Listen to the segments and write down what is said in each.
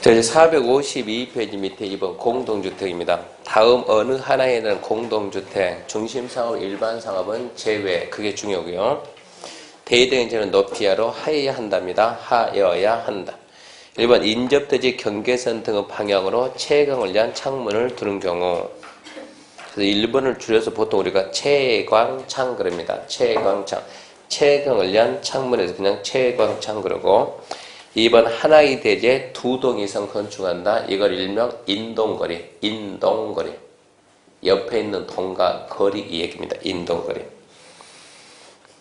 자, 이제 452페이지 밑에 2번 공동주택입니다. 다음 어느 하나에 대한 공동주택, 중심상업, 일반상업은 제외, 그게 중요하고요. 대대행제는 높이야로 하여야 한답니다. 하여야 한다. 1번 인접대지 경계선 등의 방향으로 채광을 위한 창문을 두는 경우. 그래서 1번을 줄여서 보통 우리가 채광창 그럽니다. 채광창. 채광을 위한 창문에서 그냥 채광창 그러고, 2번 하나의 대지에 두 동 이상 건축한다. 이걸 일명 인동거리, 인동거리. 옆에 있는 동과 거리 이 얘기입니다. 인동거리.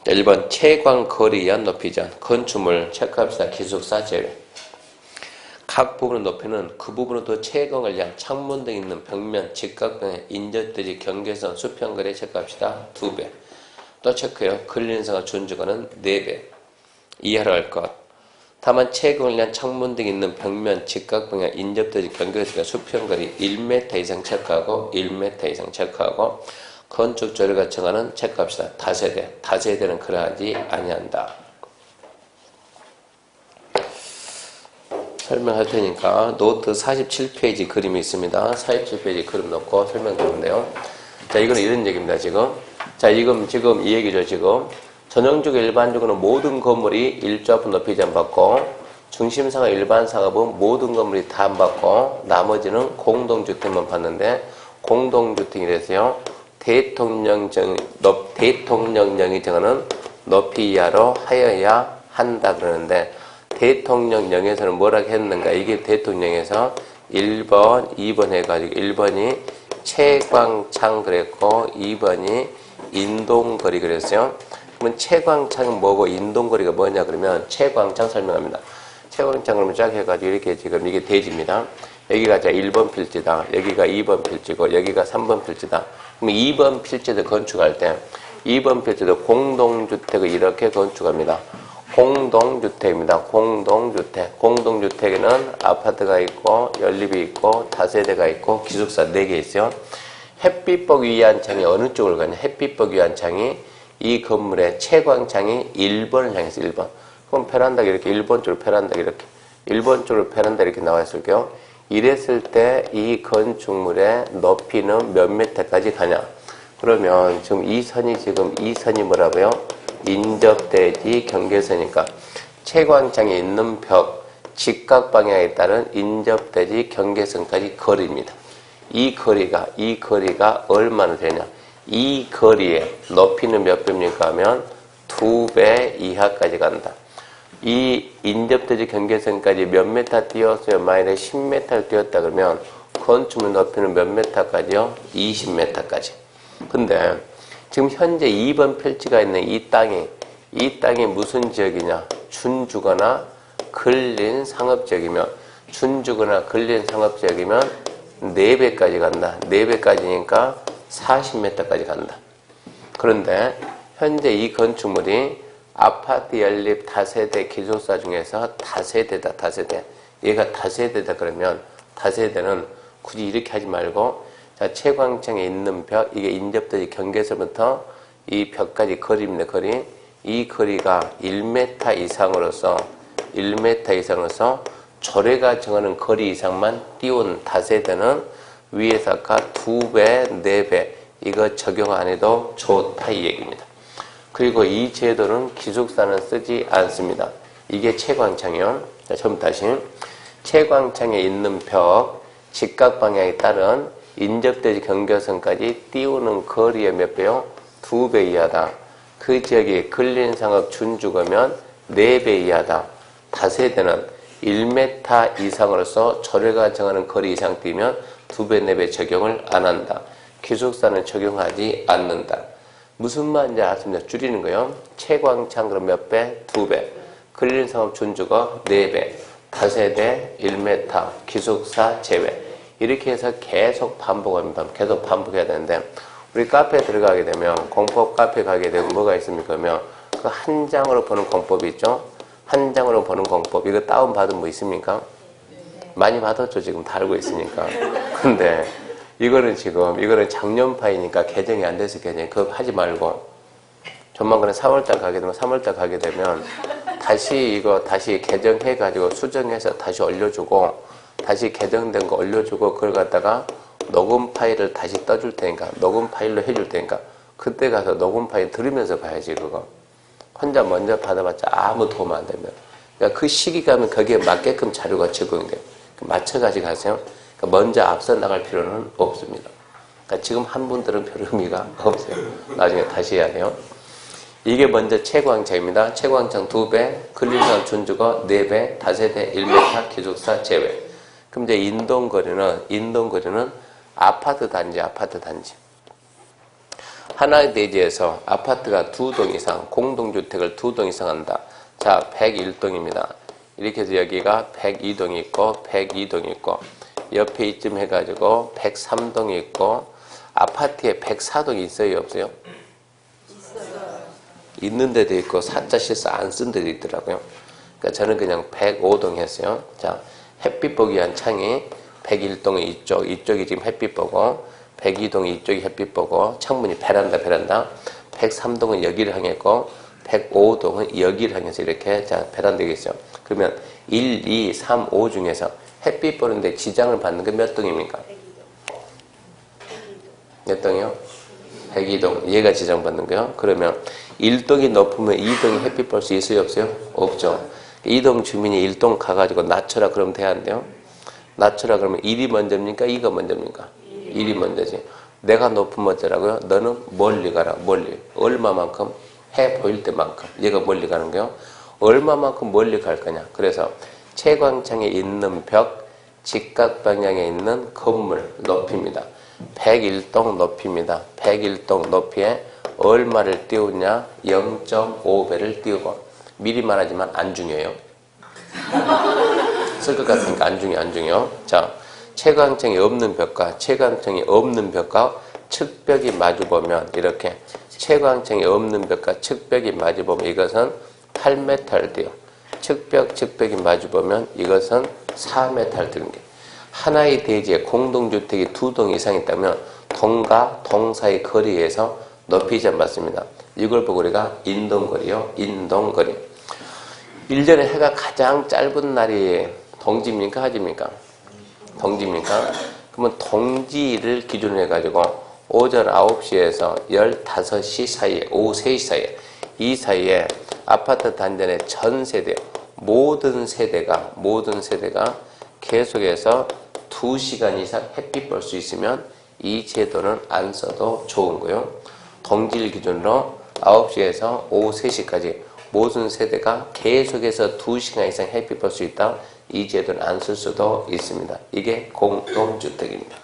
1번 채광거리에 의한 높이죠. 건축물 체크합시다. 기숙사 제외. 각 부분의 높이는 그 부분으로 채광을 위한 창문 등 있는 벽면, 직각방향, 인접대지, 경계선, 수평거리에 체크합시다. 2배. 또 체크해요. 근린상의 준주거는 4배. 이해를 할 것. 다만 채광을 위한 창문 등 있는 벽면, 직각방향, 인접대지, 경계선, 수평거리 1m 이상 체크하고 1m 이상 체크하고 건축조례가 정하는 체크합시다. 다세대. 다세대는 그러하지 아니한다. 설명할 테니까 노트 47페이지 그림이 있습니다. 47페이지 그림 넣고 설명드리는데요. 자, 이거는 이런 얘기입니다, 지금. 자, 지금 이 얘기죠, 지금. 전형적으로 일반적으로는 모든 건물이 일조합은 높이 안 받고, 중심상업 일반상업은 모든 건물이 다 안 받고, 나머지는 공동주택만 받는데, 공동주택이라서요, 대통령령이 정하는 높이 이하로 하여야 한다 그러는데, 대통령령에서는 뭐라고 했는가? 이게 대통령에서 1번, 2번 해가지고 1번이 채광창 그랬고 2번이 인동거리 그랬어요. 그러면 채광창은 뭐고 인동거리가 뭐냐 그러면 채광창 설명합니다. 채광창 그러면 쫙 해가지고 이렇게 지금 이게 대지입니다. 여기가 자 1번 필지다. 여기가 2번 필지고 여기가 3번 필지다. 그럼 2번 필지도 건축할 때 2번 필지도 공동주택을 이렇게 건축합니다. 공동주택입니다. 공동주택. 공동주택에는 아파트가 있고 연립이 있고 다세대가 있고 기숙사 4개 있어요. 햇빛복 위한 창이 어느 쪽을 가냐. 햇빛복 위한 창이 이 건물의 채광창이 1번을 향해서 1번. 그럼 베란다가 이렇게 1번 쪽으로 베란다가 이렇게 1번 쪽으로 베란다 이렇게 나와 있을게요. 이랬을 때 이 건축물의 높이는 몇 미터까지 가냐. 그러면 지금 이 선이 뭐라고요? 인접대지 경계선이니까 채광창에 있는 벽 직각 방향에 따른 인접대지 경계선까지 거리입니다. 이 거리가 얼마나 되냐? 이 거리의 높이는 몇 배입니까 하면 2배 이하까지 간다. 이 인접대지 경계선까지 몇 메타 뛰었어요? 만약에 10m를 뛰었다 그러면 건축물 높이는 몇 메타까지요? 20m까지. 근데 지금 현재 2번 필지가 있는 이 땅이 무슨 지역이냐? 준주거나 근린 상업지역이면 준주거나 근린 상업지역이면 4배까지 간다. 4배까지니까 40m까지 간다. 그런데 현재 이 건축물이 아파트 연립 다세대 기숙사 중에서 다세대다. 다세대. 얘가 다세대다 그러면 다세대는 굳이 이렇게 하지 말고 자, 채광창에 있는 벽, 이게 인접대지 경계선부터 이 벽까지 거리입니다, 거리. 이 거리가 1m 이상으로서 조례가 정하는 거리 이상만 띄운 다세대는 위에서 아까 2배, 4배, 이거 적용 안 해도 좋다, 이 얘기입니다. 그리고 이 제도는 기숙사는 쓰지 않습니다. 이게 채광창이요. 자, 처음 다시. 채광창에 있는 벽, 직각 방향에 따른 인접대지 경계선까지 띄우는 거리의 몇 배요? 2배 이하다. 그 지역이 근린상업 준주거면 4배 이하다. 다세대는 1m 이상으로서 조례가 정하는 거리 이상 뛰면 2배, 4배 적용을 안 한다. 기숙사는 적용하지 않는다. 무슨 말인지 아십니까? 줄이는 거요. 채광창 그럼 몇 배? 2배. 근린상업 준주거 4배. 다세대 1m. 기숙사 제외. 이렇게 해서 계속 반복합니다. 계속 반복해야 되는데 우리 카페에 들어가게 되면 공법 카페에 가게 되면 뭐가 있습니까? 그러면 그 한 장으로 보는 공법이 있죠? 한 장으로 보는 공법. 이거 다운받은 뭐 있습니까? 많이 받았죠. 지금 다 알고 있으니까. 근데 이거는 작년파이니까 개정이 안 돼서 그거 하지 말고 조만간에 3월달 가게 되면 다시 개정해가지고 수정해서 다시 올려주고, 다시 개정된 거 올려주고, 그걸 갖다가 녹음 파일을 다시 떠줄 테니까, 녹음 파일로 해줄 테니까, 그때 가서 녹음 파일 들으면서 봐야지, 그거. 혼자 먼저 받아봤자 아무 도움 안 되면. 그러니까 그 시기 가면 거기에 맞게끔 자료가 적용이 돼요. 맞춰가지고 하세요. 그러니까 먼저 앞서 나갈 필요는 없습니다. 그러니까 지금 한 분들은 별 의미가 없어요. 나중에 다시 해야 돼요. 이게 먼저 채광창입니다. 채광창 2배, 근린상 준주거 4배, 다세대 1m, 기숙사 제외. 그럼 이제 인동거리는 아파트 단지. 하나의 대지에서 아파트가 2동 이상, 공동주택을 2동 이상 한다. 자, 101동입니다. 이렇게 해서 여기가 102동이 있고, 102동이 있고, 옆에 이쯤 해가지고 103동이 있고, 아파트에 104동이 있어요, 없어요? 있는 데도 있고 사자 실수 안 쓴 데도 있더라고요. 그러니까 저는 그냥 105동 했어요. 자, 햇빛 보기 위한 창이 101동이 이쪽이 지금 햇빛 보고, 102동이 이쪽이 햇빛 보고, 창문이 베란다. 103동은 여기를 향했고, 105동은 여기를 향해서 이렇게, 자, 베란다가 있어요. 그러면 1, 2, 3, 5 중에서 햇빛 보는데 지장을 받는 게 몇 동입니까? 몇 동이요? 102동. 얘가 지장받는 거요. 그러면 1동이 높으면 2동이 햇빛 볼 수 있어요, 없어요? 없죠. 2동 주민이 1동 가가지고 낮춰라 그러면 돼야 안 돼요? 낮춰라 그러면 1이 먼저입니까? 2가 먼저입니까? 1이 먼저지. 내가 높으면 어쩌라고요? 너는 멀리 가라, 멀리. 얼마만큼? 해 보일 때만큼. 얘가 멀리 가는 거요. 얼마만큼 멀리 갈 거냐. 그래서 채광창에 있는 벽, 직각 방향에 있는 건물 높이입니다. 101동 높이입니다. 101동 높이에 얼마를 띄우냐? 0.5배를 띄우고. 미리 말하지만 안 중요해요. 쓸 것 같으니까 안 중요해요. 자, 채광창이 없는 벽과 채광창이 없는 벽과 측벽이 마주보면 이렇게 채광창이 없는 벽과 측벽이 마주보면 이것은 8m를 띄워. 측벽이 마주보면 이것은 4m를 띄는 게. 하나의 대지에 공동주택이 2동 이상 있다면 동과 동 사이 거리에서 높이 잡았습니다. 이걸 보고 우리가 인동거리요. 인동거리. 1년에 해가 가장 짧은 날이 동지입니까? 하지입니까? 동지입니까? 그러면 동지를 기준으로 해가지고 오전 9시에서 15시 사이에, 오후 3시 사이에, 이 사이에 아파트 단지 내 전 세대, 모든 세대가 계속해서 2시간 이상 햇빛 볼 수 있으면 이 제도는 안 써도 좋은 거예요. 동지를 기준으로 9시에서 오후 3시까지 모든 세대가 계속해서 2시간 이상 햇빛 볼 수 있다. 이 제도는 안 쓸 수도 있습니다. 이게 공동주택입니다.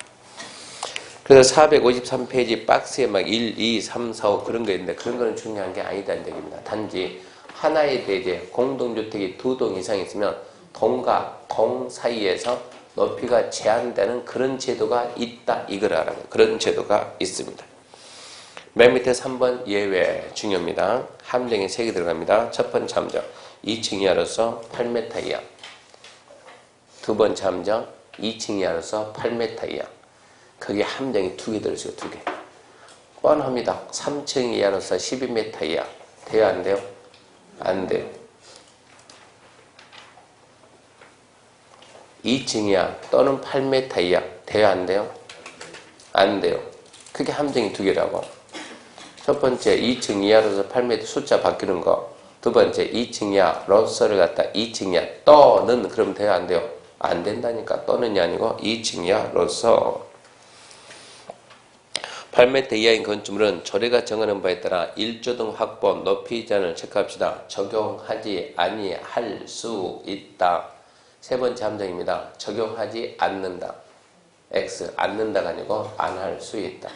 그래서 453페이지 박스에 막 1, 2, 3, 4, 5 그런 거 있는데 그런 거는 중요한 게 아니다는 얘기입니다. 단지 하나의 대지에 공동주택이 2동 이상 있으면 동과 동 사이에서 높이가 제한되는 그런 제도가 있다. 이걸 알아요. 그런 제도가 있습니다. 맨 밑에 3번 예외 중요합니다. 함정이 3개 들어갑니다. 첫 번째 함정 2층 이하로서 8m 이하. 두 번째 함정 2층 이하로서 8m 이하. 거기에 함정이 2개 들어있어요. 2개. 뻔합니다. 3층 이하로서 12m 이하. 돼요? 안 돼요? 안 돼요. 2층 이하 또는 8m 이하. 돼요? 안 돼요? 안 돼요. 그게 함정이 2개라고. 첫 번째 2층 이하로서 8m 숫자 바뀌는 거. 두 번째 2층 이하로서를 갖다 2층 이하 또는 그러면 돼요? 안 돼요? 안 된다니까. 또는이 아니고 2층 이하로서 8m 이하인 건축물은 조례가 정하는 바에 따라 1조 등 확보 높이 제한을 체크합시다. 적용하지 아니할 수 있다. 세 번째 함정입니다. 적용하지 않는다. X 않는다가 아니고 안 할 수 있다.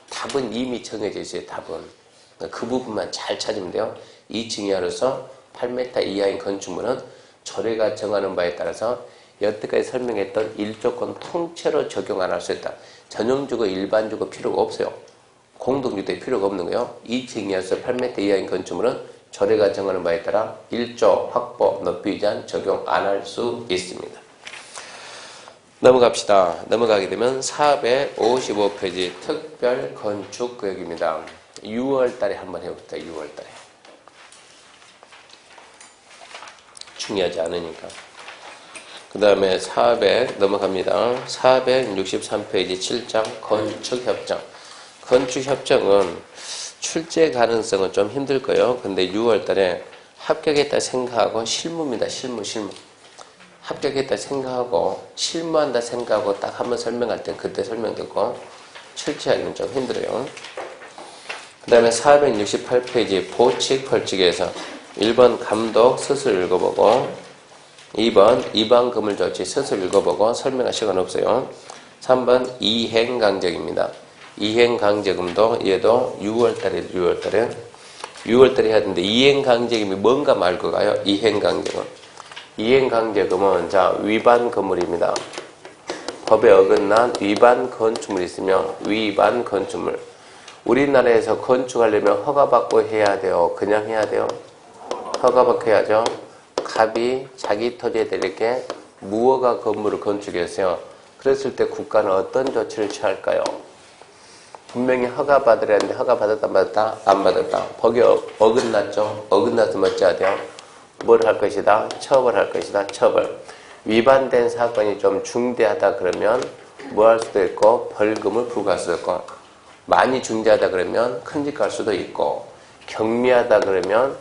답은 이미 정해져 있어요. 답은. 그 부분만 잘 찾으면 돼요. 2층 이하로서 8m 이하인 건축물은 조례가 정하는 바에 따라서 여태까지 설명했던 1조건 통째로 적용 안 할 수 있다. 전용주거, 일반주거 필요가 없어요. 공동주택 필요가 없는 거예요. 2층 이하에서 8m 이하인 건축물은 조례가 정하는 바에 따라 1조 확보 높이 제한 적용 안 할 수 있습니다. 넘어갑시다. 넘어가게 되면 455페이지 특별 건축구역입니다. 6월 달에 한번 해봅시다. 6월 달에. 중요하지 않으니까. 그 다음에 400 넘어갑니다. 463페이지 7장 건축협정. 건축협정은 출제 가능성은 좀 힘들 거예요. 근데 6월 달에 합격했다 생각하고 실무입니다. 실무. 합격했다 생각하고 실무한다 생각하고 딱 한번 설명할 때 그때 설명 듣고 출제하기는 좀 힘들어요. 그 다음에 468페이지 보칙 벌칙에서 1번 감독 스스로 읽어보고 2번 이방금을 조치 스스로 읽어보고 설명할 시간 없어요. 3번 이행강제입니다. 이행강제금도 얘도 6월달에 6월달에 해야 되는데 이행강제금이 뭔가 말고 가요. 이행강제금. 이행강제금은 자 위반 건물입니다. 법에 어긋난 위반 건축물이 있으면 위반 건축물. 우리나라에서 건축하려면 허가받고 해야 돼요. 그냥 해야 돼요. 허가받고 해야죠. 갑이 자기 토지에 이렇게 무허가 건물을 건축했어요. 그랬을 때 국가는 어떤 조치를 취할까요? 분명히 허가받으려 했는데 허가받았다 안 받았다? 안 받았다. 법이 어긋났죠. 어긋났으면 어찌해야 돼요? 뭘 할 것이다? 처벌할 것이다. 처벌. 위반된 사건이 좀 중대하다 그러면 뭐 할 수도 있고 벌금을 부과할 수도 있고 많이 중대하다 그러면 큰집 갈 수도 있고 경미하다 그러면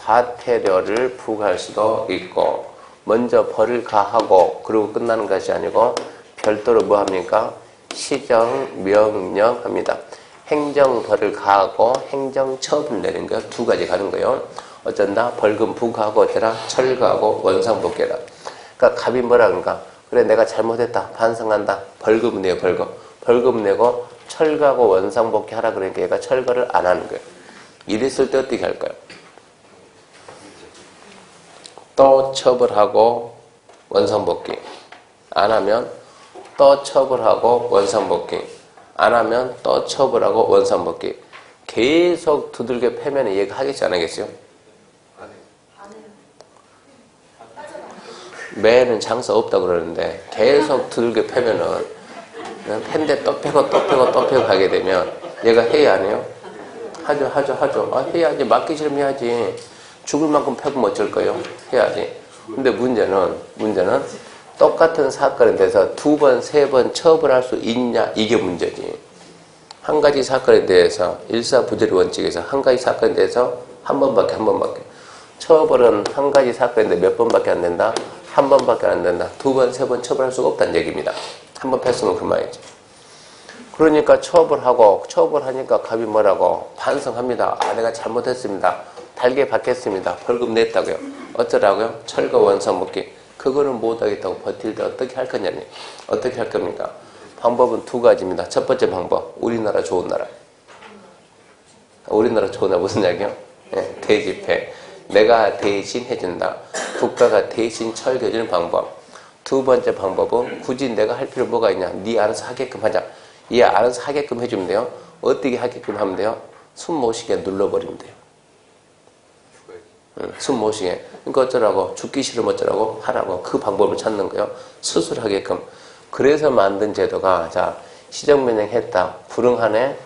과태료를 부과할 수도 있고 먼저 벌을 가하고 그러고 끝나는 것이 아니고 별도로 뭐 합니까? 시정명령 합니다. 행정벌을 가하고 행정처분 내리는 거 두 가지 가는 거예요. 어쩐다? 벌금 부과하고 어쩌라? 철거하고 원상복귀해라. 그러니까 갑이 뭐라 그런가? 그래 내가 잘못했다. 반성한다. 벌금 내요. 벌금 내고 철거하고 원상복귀 하라 그러니까 얘가 철거를 안 하는 거예요. 이랬을 때 어떻게 할까요? 또 처벌하고 원상복귀 안 하면 또 처벌하고 원상복귀 안 하면 또 처벌하고 원상복귀 계속 두들겨 패면 얘가 하겠지 안 하겠어요? 매는 장사 없다고 그러는데 계속 두들겨 패면은 팬데 또 패고 하게 되면 얘가 해야 안 해요? 하죠. 아, 해야지. 맞기 싫으면 해야지. 죽을 만큼 패면 어쩔 거예요? 해야지. 근데 문제는 똑같은 사건에 대해서 두 번, 세 번 처벌할 수 있냐? 이게 문제지. 한 가지 사건에 대해서 일사부재리 원칙에서 한 가지 사건에 대해서 한 번밖에. 처벌은 한 가지 사건인데 몇 번밖에 안 된다? 한 번밖에 안 된다. 두 번, 세 번 처벌할 수가 없다는 얘기입니다. 한 번 패으면 그만이지. 그러니까 처벌하니까 갑이 뭐라고? 반성합니다. 아, 내가 잘못했습니다. 달게 받겠습니다. 벌금 냈다고요. 어쩌라고요? 철거 원상복귀. 그거는 못하겠다고 버틸 때 어떻게 할 거냐니. 어떻게 할 겁니까? 방법은 두 가지입니다. 첫 번째 방법. 우리나라 좋은 나라. 우리나라 좋은 나라 무슨 이야기요? 네, 대집회. 내가 대신 해준다. 국가가 대신 철거해주는 방법. 두 번째 방법은 굳이 내가 할 필요 뭐가 있냐. 네 알아서 하게끔 하자. 얘 알아서 하게끔 해주면 돼요. 어떻게 하게끔 하면 돼요? 숨 못 쉬게 눌러버리면 돼요. 숨 못 쉬게. 그러니까 어쩌라고? 죽기 싫으면 어쩌라고? 하라고. 그 방법을 찾는 거예요. 스스로 하게끔. 그래서 만든 제도가 자 시정명령 했다. 불응하네.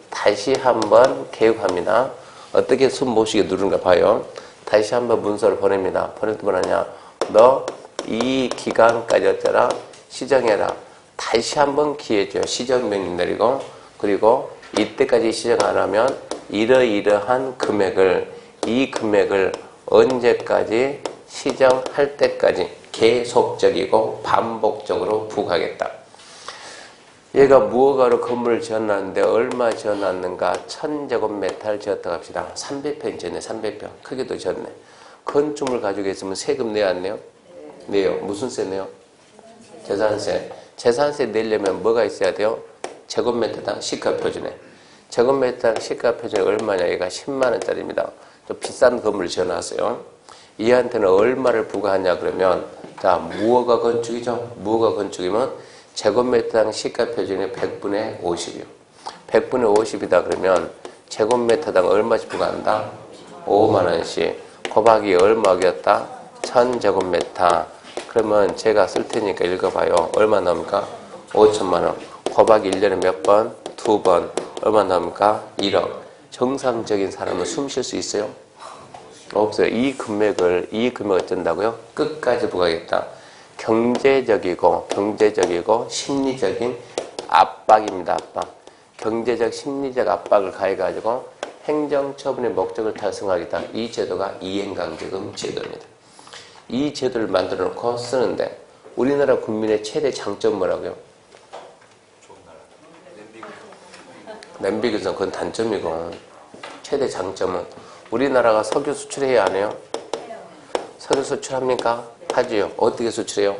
다시 한번 개육합니다. 어떻게 숨 못 쉬게 누르는가 봐요. 다시 한번 문서를 보냅니다. 보낼 때 뭐하냐? 너 이 기간까지 어쩌라? 시정해라. 다시 한번 기회 줘요. 시정명령 내리고 그리고 이때까지 시정 안 하면 이러이러한 금액을 이 금액을 언제까지 시정할 때까지 계속적이고 반복적으로 부과하겠다. 얘가 무허가로 건물을 지어놨는데 얼마 지어놨는가? 1000제곱미터를 지었다고 합시다. 300평 지었네. 300평. 크기도 지었네. 건축물 가지고 있으면 세금 내야 안 내요? 내요. 무슨 세 내요? 재산세. 재산세 내려면 뭐가 있어야 돼요? 제곱미터당 시가표준에. 제곱미터당 시가표준이 얼마냐? 얘가 10만원짜리입니다. 좀 비싼 건물을 지어놨어요. 얘한테는 얼마를 부과하냐 그러면 자 무허가 건축이죠. 무허가 건축이면 제곱미터당 시가표준이 100분의 50이요. 100분의 50이다 그러면 제곱미터당 얼마씩 부과한다? 5만원씩. 곱하기 얼마였다? 1000제곱미터. 그러면 제가 쓸 테니까 읽어봐요. 얼마 나옵니까? 5천만원. 곱하기 1년에 몇 번? 2번. 얼마 나옵니까? 1억. 정상적인 사람은 숨 쉴 수 있어요? 없어요. 이 금액을 어쩐다고요? 끝까지 부과하겠다. 경제적이고 심리적인 압박입니다. 압박. 경제적 심리적 압박을 가해가지고 행정처분의 목적을 달성하겠다. 이 제도가 이행강제금 제도입니다. 이 제도를 만들어 놓고 쓰는데 우리나라 국민의 최대 장점 뭐라고요? 냄비기선 그건 단점이고, 최대 장점은 우리나라가 석유 수출해야 안 해요? 석유 수출합니까? 하지요. 어떻게 수출해요?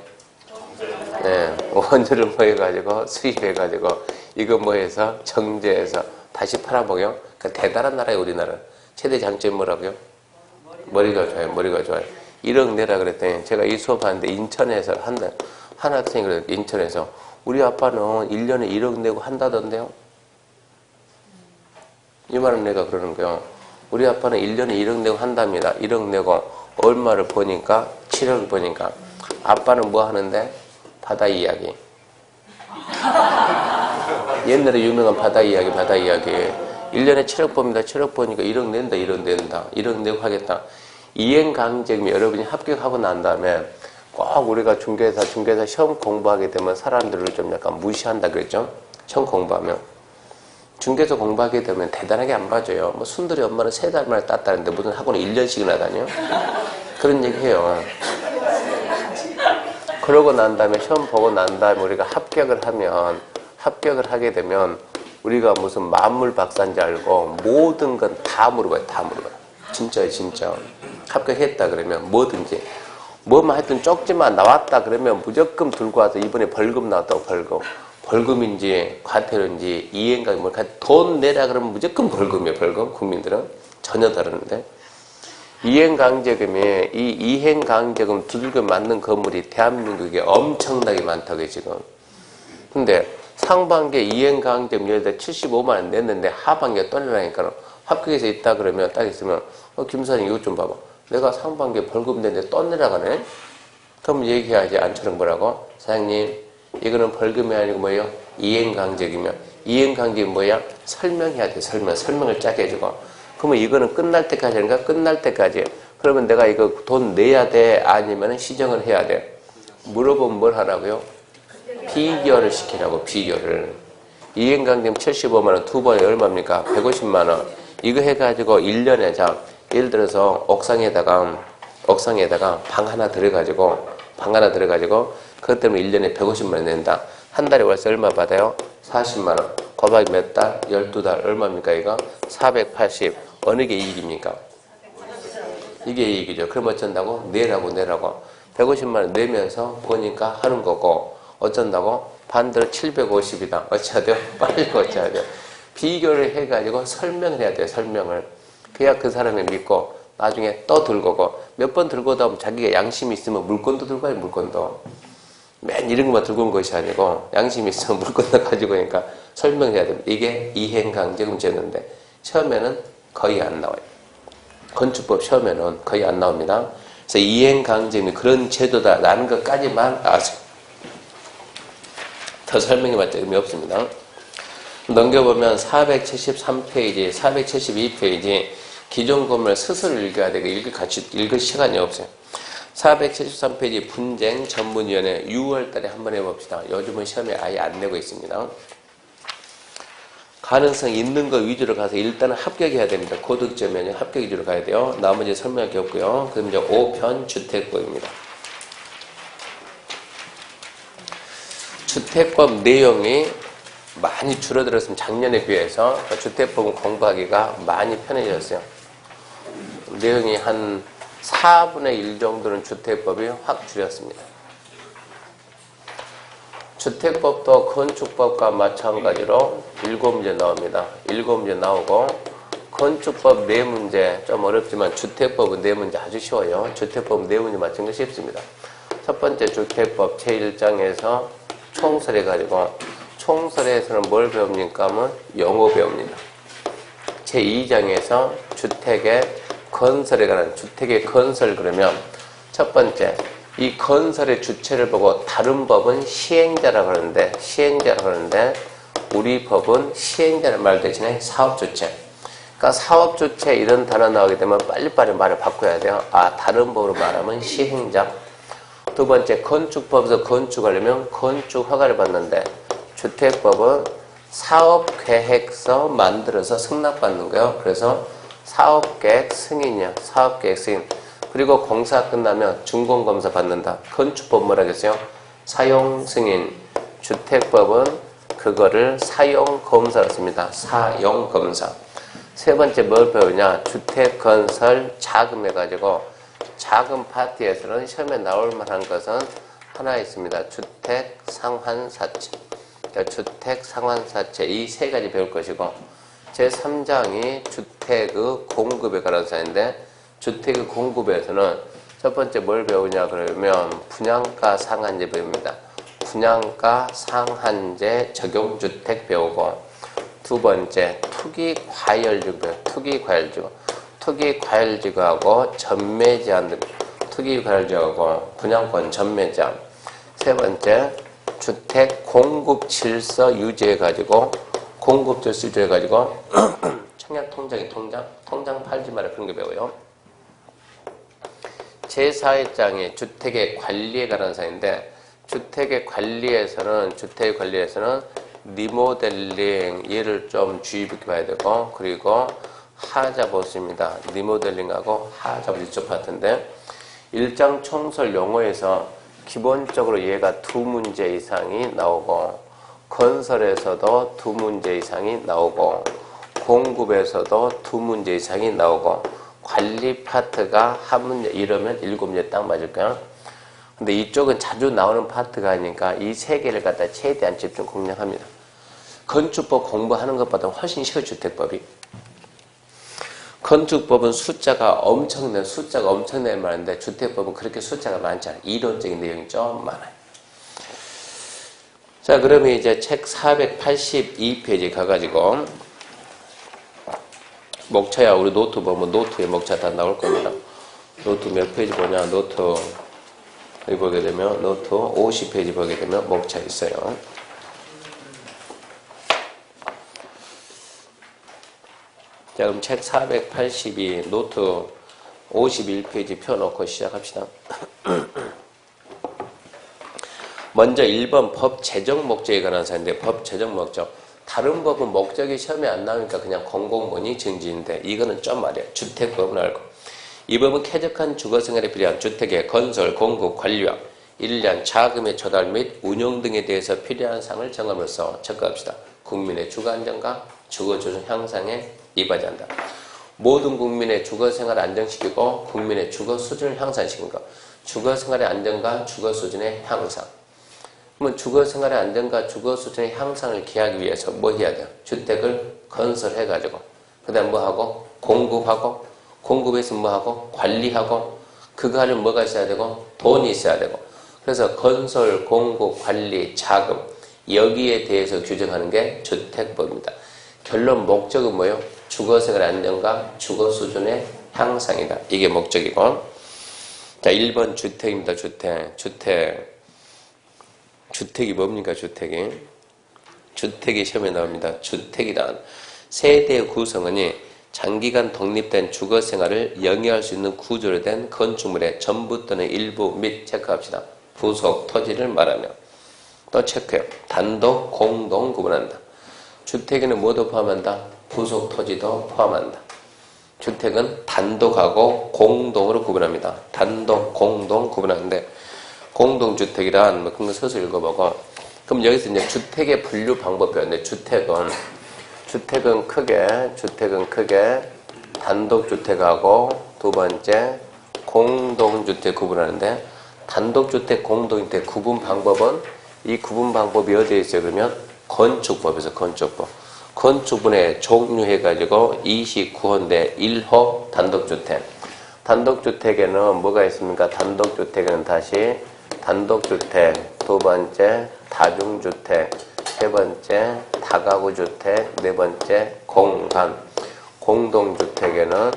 네, 원조를 뭐 해가지고 수입해가지고 이거 뭐 해서 정제해서 다시 팔아먹어요. 그러니까 대단한 나라예요. 우리나라 최대 장점이 뭐라고요? 머리가 좋아요. 1억 내라 그랬더니 제가 이 수업하는데 인천에서 한 학생이 그래요. 인천에서 우리 아빠는 1년에 1억 내고 한다던데요. 이 말은 내가 그러는 거예요. 우리 아빠는 1년에 1억 내고 한답니다. 1억 내고 얼마를 버니까 7억을 버니까 아빠는 뭐 하는데? 바다 이야기. 옛날에 유명한 바다 이야기. 1년에 7억 법니다. 7억 버니까 1억 낸다. 1억 내고 하겠다. 이행강제금이 여러분이 합격하고 난 다음에 꼭 우리가 중개사 시험 공부하게 되면 사람들을 좀 약간 무시한다 그랬죠? 시험 공부하면. 중개사 공부하게 되면 대단하게 안 봐줘요. 뭐 순돌이 엄마는 3달 만에 땄다는데 무슨 학원에 1년씩이나 다녀? 그런 얘기 해요. 그러고 난 다음에 시험 보고 난 다음에 우리가 합격을 하게 되면 우리가 무슨 만물 박사인지 알고 모든 건 다 물어봐요. 진짜 합격했다 그러면 뭐든지 뭐만 하여튼 쪽지만 나왔다 그러면 무조건 들고 와서 이번에 벌금 나왔다고 벌금인지 과태료인지 이행강제 돈 내라 그러면 무조건 벌금이에요. 벌금. 국민들은 전혀 다르는데 이행강제금이 이 이행강제금 두들겨 맞는 건물이 대한민국에 엄청나게 많다고요. 지금. 근데 상반기에 이행강제금 예를 들어 75만 원 냈는데 하반기에 또 내라니까 합격해서 있다 그러면 딱 있으면 김 사장님 이것 좀 봐봐. 내가 상반기에 벌금 냈는데 또 내라가네. 그럼 얘기해야지. 안처럼 뭐라고? 사장님 이거는 벌금이 아니고 뭐예요? 이행강제금이면 이행강제금이 뭐야? 설명해야 돼. 설명을 짜게 해주고. 그러면 이거는 끝날 때까지 하니까 끝날 때까지. 그러면 내가 이거 돈 내야 돼? 아니면 시정을 해야 돼? 물어보면 뭘 하라고요? 비교를 시키라고. 비교를. 이행강제금 75만 원 두 번에 얼마입니까? 150만 원. 이거 해가지고 1년에 예를 들어서 옥상에다가 방 하나 들어가지고 그것 때문에 1년에 150만 원 낸다. 한 달에 월세 얼마 받아요? 40만 원. 곱하기 몇 달? 12달. 얼마입니까 이거? 480. 어느 게 이익입니까? 이게 이익이죠. 그럼 어쩐다고? 내라고. 150만 원 내면서 보니까 하는 거고 어쩐다고? 반대로 750이다. 어찌해야 돼요? 빨리 어찌해야 돼요? 비교를 해가지고 설명을 해야 돼요. 설명을. 그래야 그 사람이 믿고 나중에 또 들고 오고 몇 번 들고 오다 보면 자기가 양심이 있으면 물건도 들고 와요. 물건도. 맨 이런 것만 들고 온 것이 아니고 양심이 있으면 물건도 가지고 오니까 설명을 해야 됩니다. 이게 이행강제금 제도인데 시험에는 거의 안 나와요. 건축법 시험에는 거의 안 나옵니다. 그래서 이행강제금이 그런 제도다라는 것까지만 아세요. 더 설명해봤자 의미 없습니다. 넘겨보면 473페이지, 472페이지 기존 건물 스스로 읽어야 되고 읽을 시간이 없어요. 473페이지 분쟁 전문위원회 6월달에 한번 해봅시다. 요즘은 시험에 아예 안 내고 있습니다. 가능성 있는 거 위주로 가서 일단은 합격해야 됩니다. 고득점이 합격 위주로 가야 돼요. 나머지 설명할 게 없고요. 그럼 이제 5편 주택법입니다. 주택법 내용이 많이 줄어들었으면 작년에 비해서 주택법은 공부하기가 많이 편해졌어요. 내용이 한 4분의 1 정도는 주택법이 확 줄였습니다. 주택법도 건축법과 마찬가지로 7문제 나옵니다. 7문제 나오고 건축법 4문제 좀 어렵지만 주택법은 4문제 아주 쉬워요. 주택법 4문제 맞춘 거 쉽습니다. 첫 번째 주택법 제1장에서 총설해가지고 총설에서는 뭘 배웁니까 하면 영어 배웁니다. 제2장에서 주택의 건설에 관한 주택의 건설 그러면 첫 번째 이 건설의 주체를 보고 다른 법은 시행자라고 하는데 우리 법은 시행자라는 말 대신에 사업주체. 그러니까 사업주체 이런 단어 나오게 되면 빨리빨리 말을 바꿔야 돼요. 다른 법으로 말하면 시행자. 두 번째, 건축법에서 건축하려면 건축 허가를 받는데, 주택법은 사업계획서 만들어서 승낙받는 거예요. 그래서 사업계획 승인이야. 사업계획 승인. 그리고 공사 끝나면 준공검사 받는다. 건축법 뭐라 그랬어요? 사용승인. 주택법은 그거를 사용검사로 씁니다. 사용검사. 세 번째 뭘 배우냐? 주택건설 자금 해가지고 자금 파트에서는 시험에 나올 만한 것은 하나 있습니다. 주택상환사채. 주택상환사채 이 세 가지 배울 것이고, 제3장이 주택의 공급에 관한 사인데, 주택의 공급에서는 첫 번째 뭘 배우냐 그러면 분양가 상한제 배웁니다. 분양가 상한제 적용주택 배우고, 두 번째 투기과열지구 배워요. 투기과열지구. 투기과열지구하고 전매제한, 투기과열지구하고 분양권 전매제한. 세 번째 주택 공급 질서 유지해가지고, 공급 질서 유지해가지고 청약통장이 통장 팔지 마라 그런 거 배워요. 제4회장이 주택의 관리에 관한 사인데, 주택의 관리에서는 리모델링 얘를 좀 주의 깊게 봐야 되고, 그리고 하자보수입니다. 리모델링하고 하자보수 이쪽 파트인데, 일장 총설 용어에서 기본적으로 얘가 두 문제 이상이 나오고, 건설에서도 두 문제 이상이 나오고, 공급에서도 두 문제 이상이 나오고, 관리 파트가 한 문제 이러면 7문제 딱 맞을까요? 근데 이쪽은 자주 나오는 파트가 아니니까 이 세 개를 갖다 최대한 집중 공략합니다. 건축법 공부하는 것보다 훨씬 쉬워요, 주택법이. 건축법은 숫자가 엄청나게 많은데, 주택법은 그렇게 숫자가 많지 않아요. 이론적인 내용이 좀 많아요. 자, 그러면 이제 책 482페이지 가가지고, 목차야, 우리 노트 보면 노트에 목차 다 나올 겁니다. 노트 몇 페이지 보냐, 노트, 여기 보게 되면, 노트 50페이지 보게 되면 목차 있어요. 자, 그럼 책 482, 노트 51페이지 펴놓고 시작합시다. 먼저 1번 법 제정 목적에 관한 사인데, 법 제정 목적. 다른 법은 목적이 시험에 안 나오니까 그냥 공공문이 정지인데, 이거는 좀 말이야. 주택법은 알고. 이 법은 쾌적한 주거생활에 필요한 주택의 건설, 공급, 관리와 이를 위한 자금의 조달 및 운용 등에 대해서 필요한 사항을 정함으로써 척가합시다. 국민의 주거 안정과 주거 조정 향상에 이바지한다. 모든 국민의 주거생활을 안정시키고 국민의 주거 수준을 향상시키는 것. 주거생활의 안정과 주거 수준의 향상. 그러면 주거생활의 안정과 주거 수준의 향상을 기하기 위해서 뭐 해야 돼요? 주택을 건설해가지고, 그 다음 뭐 하고? 공급하고, 공급해서 뭐 하고? 관리하고, 그거 하려면 뭐가 있어야 되고? 돈이 있어야 되고. 그래서 건설, 공급, 관리, 자금, 여기에 대해서 규정하는 게 주택법입니다. 결론 목적은 뭐예요? 주거생활 안정과 주거 수준의 향상이다. 이게 목적이고. 자, 1번 주택입니다. 주택이 뭡니까? 주택이 시험에 나옵니다. 주택이란 세대의 구성원이 장기간 독립된 주거생활을 영위할 수 있는 구조로 된 건축물의 전부 또는 일부 및 체크합시다. 부속 토지를 말하며, 또 체크해요. 단독, 공동 구분한다. 주택에는 뭐도 포함한다? 부속 토지도 포함한다. 주택은 단독하고 공동으로 구분합니다. 단독, 공동 구분하는데, 공동주택이란 뭐 그런 거 서서 읽어보고, 그럼 여기서 이제 주택의 분류 방법 배웠는데, 주택은 크게 단독주택하고 두 번째 공동주택 구분하는데, 단독주택, 공동주택 구분 방법은, 이 구분 방법이 어디에 있어요? 그러면 건축법에서 건축분의 종류해가지고 29호인데 1호 단독주택. 단독주택에는 뭐가 있습니까? 단독주택에는 다시 단독주택, 두 번째 다중주택, 세 번째 다가구주택, 네 번째 공간. 공동주택에는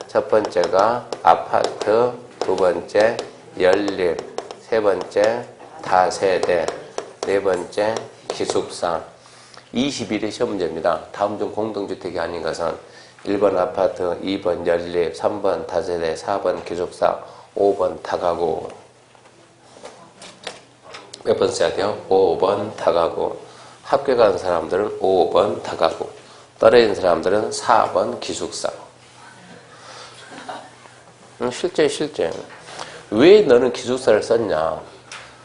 첫 번째가 아파트, 두 번째 연립, 세 번째 다세대, 네 번째 기숙사. 21의 시험 문제입니다. 다음 중 공동주택이 아닌 것은 1번 아파트, 2번 연립, 3번 다세대, 4번 기숙사, 5번 다가구. 몇 번 써야 돼요? 5번 다가구. 합격한 사람들은 5번 다가구. 떨어진 사람들은 4번 기숙사. 실제. 왜 너는 기숙사를 썼냐?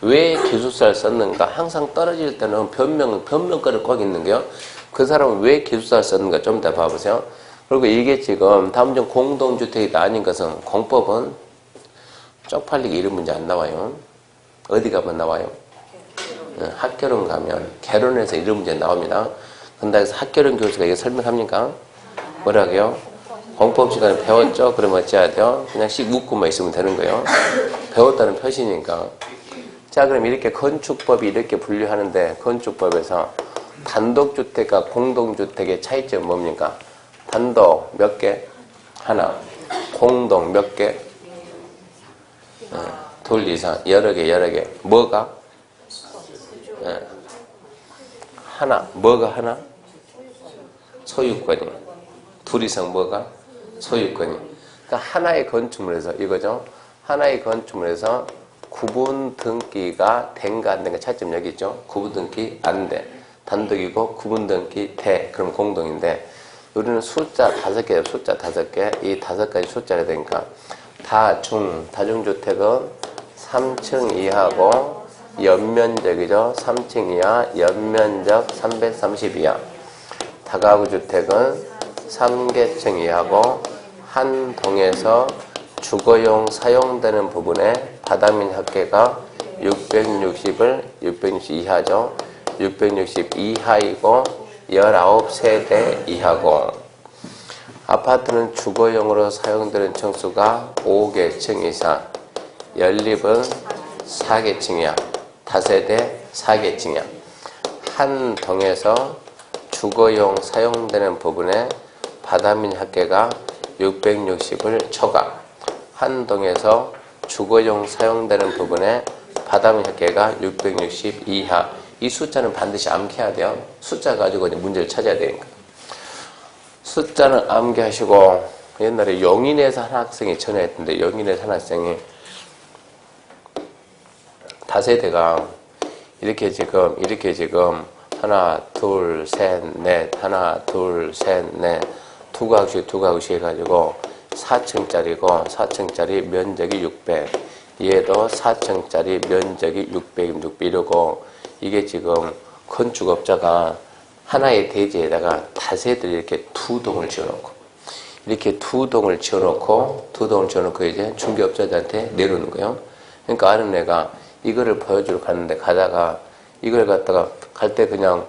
왜 기숙사를 썼는가? 항상 떨어질 때는 변명거리 꼭 있는 게요. 그 사람은 왜 기숙사를 썼는가? 좀 이따 봐보세요. 그리고 이게 지금 다음 중 공동주택이다 아닌 것은 공법은 쪽팔리게 이런 문제 안 나와요. 어디 가면 나와요? 학교론 가면 개론에서 이런 문제 나옵니다. 근데 학교론 교수가 이게 설명합니까? 뭐라고요? 공법 시간에 배웠죠? 그러면 어찌해야 돼요? 그냥 씩 묻고만 있으면 되는 거예요. 배웠다는 표시니까. 자, 그럼 이렇게 건축법이 이렇게 분류하는데 건축법에서 단독주택과 공동주택의 차이점은 뭡니까? 단독 몇 개? 하나. 공동 몇 개? 둘 이상. 여러 개. 뭐가? 하나. 뭐가 하나? 소유권이. 둘 이상 뭐가? 소유권이. 그러니까 하나의 건축물에서 이거죠. 하나의 건축물에서 구분 등기가 된가 안 된가 차이점 여기 있죠. 구분 등기 안 돼. 단독이고 구분 등기 돼. 그럼 공동인데 우리는 숫자 5개, 숫자 5개. 이 5가지 숫자가 되니까 다중주택은 3층 이하고 연면적이죠. 3층 이하, 연면적 330 이하. 다가구 주택은 3계층 이하고 한 동에서 주거용 사용되는 부분에 바닥면 합계가 660 이하죠. 660 이하이고 19세대 이하고 아파트는 주거용으로 사용되는 층수가 5계층 이상, 연립은 4계층 이하, 다세대 4계층 이하. 한 동에서 주거용 사용되는 부분에 바닥면 합계가 660을 초과. 한 동에서 주거용 사용되는 부분에 바닥면 합계가 660 이하. 이 숫자는 반드시 암기해야 돼요. 숫자 가지고 이제 문제를 찾아야 되니까. 숫자는 암기하시고 옛날에 용인에서 한 학생이 전화했던데 용인에서 한 학생이 다세대가 이렇게 지금 하나 둘 셋 넷 하나 둘 셋 넷 두 가구씩 해가지고 4층짜리고 4층짜리 면적이 600 얘도 4층짜리 면적이 600 이러고 이게 지금 건축업자가 하나의 대지에다가 다세대를 이렇게 두 동을 지어놓고 이제 중개업자들한테 내려오는 거예요. 그러니까 아는 애가 이거를 보여주러 갔는데 가다가 이걸 갖다가 갈 때 그냥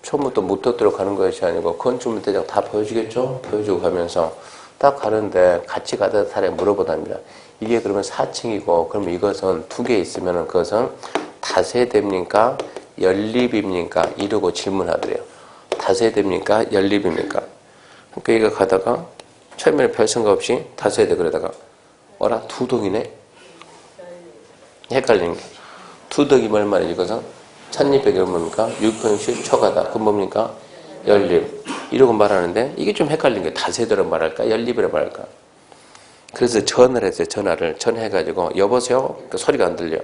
처음부터 못듣도록 가는 것이 아니고 건축물 대장 다 보여주겠죠? 보여주고 가면서 딱 가는데 같이 가던 사람이 물어보답니다. 이게 그러면 4층이고 그러면 이것은 두 개 있으면 그것은 다세대입니까? 연립입니까? 이러고 질문하더래요. 다세대입니까? 연립입니까? 그러니까 얘가 가다가 처음에는 별 생각 없이 다세대 그러다가 어라 두 동이네? 헷갈리는 게 두 동이 얼마나 이것은 1200이 뭡니까? 660 초과다. 그건 뭡니까? 연립. 이러고 말하는데 이게 좀 헷갈리는 게 다세대로 말할까? 연립이라고 말할까? 그래서 전화를 했어요. 전화해가지고 여보세요? 그 소리가 안 들려.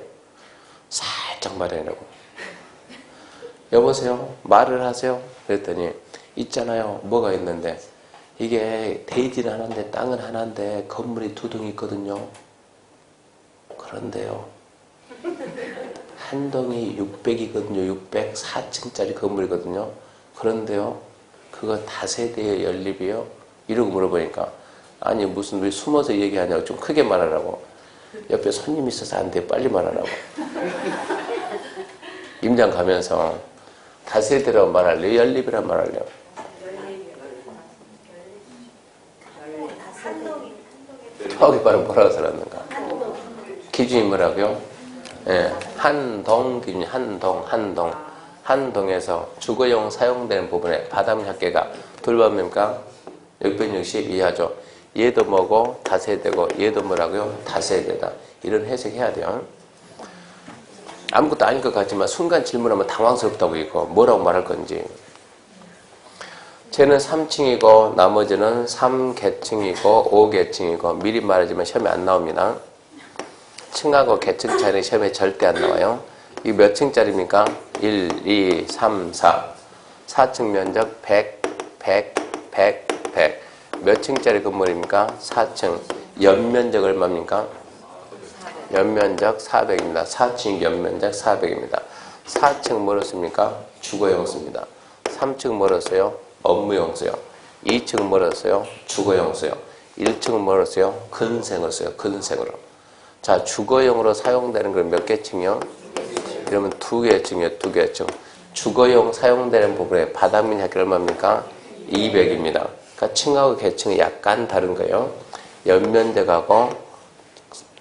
살짝 말해라고. 여보세요? 말을 하세요? 그랬더니 있잖아요. 뭐가 있는데 이게 대지는 하나인데 땅은 하나인데 건물이 두 동이 있거든요. 그런데요. 한 동이 600이거든요. 600 4층짜리 건물이거든요. 그런데요. 그거 다세대의 연립이요? 이러고 물어보니까 아니 무슨 왜 숨어서 얘기하냐고 좀 크게 말하라고. 옆에 손님 있어서 안 돼. 빨리 말하라고. 임장 가면서 다세대라고 말할래요? 연립이라고 말할래요? 저기 바로 뭐라고 써놨는가? 기준이 뭐라고요? 예, 한동 기준이 한동에서 주거용 사용되는 부분에 바닥면 합계가 둘반입니까? 660 이하죠. 얘도 뭐고 다세대고 얘도 뭐라고요? 다세대다. 이런 해석해야 돼요. 아무것도 아닌 것 같지만 순간 질문하면 당황스럽다고 이거 뭐라고 말할 건지. 쟤는 3층이고 나머지는 3계층이고 5계층이고 미리 말하지만 시험에 안 나옵니다. 층하고 계층 차이는 시험에 절대 안 나와요. 이게 몇 층짜리입니까? 1, 2, 3, 4. 4층 면적 100, 100, 100, 100. 몇 층짜리 건물입니까? 4층. 연면적 얼마입니까? 연면적 400입니다. 4층 연면적 400입니다. 4층 뭐로 씁니까? 주거용 씁니다. 3층 뭐로 써요? 업무용 써요. 2층 뭐로 써요? 주거용 써요. 1층은 뭐로 써요? 근생을 써요. 근생으로. 자, 주거용으로 사용되는 건 몇 개층이요? 그러면 2개층이요. 2개층. 주거용 사용되는 부분에 바닥면 합계 얼마입니까? 200입니다. 그러니까 층하고 계층이 약간 다른 거예요. 연면적하고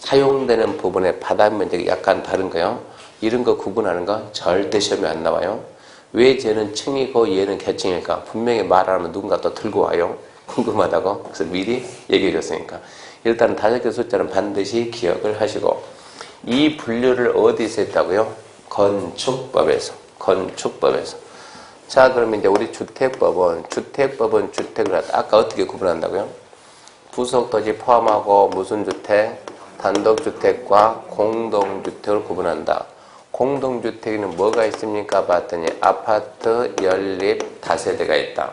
사용되는 부분의 바닥 면적이 약간 다른 거예요. 이런 거 구분하는 거 절대 시험에 안 나와요. 왜 쟤는 층이고 얘는 계층일까? 분명히 말하면 누군가 또 들고 와요. 궁금하다고. 그래서 미리 얘기해 줬으니까. 일단 5개 숫자는 반드시 기억을 하시고, 이 분류를 어디서 했다고요? 건축법에서. 건축법에서. 자, 그러면 이제 우리 주택법은 주택을 아까 어떻게 구분한다고요? 부속토지 포함하고 무슨 주택? 단독주택과 공동주택을 구분한다. 공동주택에는 뭐가 있습니까? 봤더니 아파트, 연립, 다세대가 있다.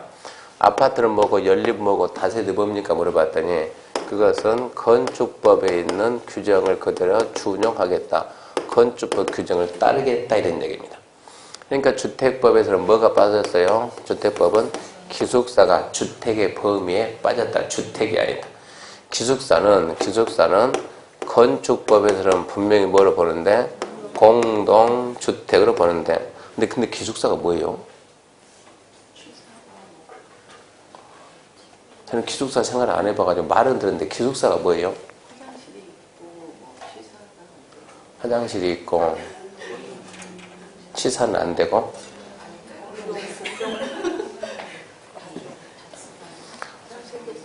아파트는 뭐고 연립 뭐고 다세대 뭡니까? 물어봤더니 그것은 건축법에 있는 규정을 그대로 준용하겠다. 건축법 규정을 따르겠다 이런 얘기입니다. 그러니까 주택법에서는 뭐가 빠졌어요? 주택법은 기숙사가 주택의 범위에 빠졌다. 주택이 아니다. 기숙사는 건축법에서는 분명히 뭐로 보는데? 공동주택으로 보는데. 근데 기숙사가 뭐예요? 저는 기숙사 생활을 안 해봐가지고 말은 들었는데 기숙사가 뭐예요? 화장실이 있고 치사는 안 되고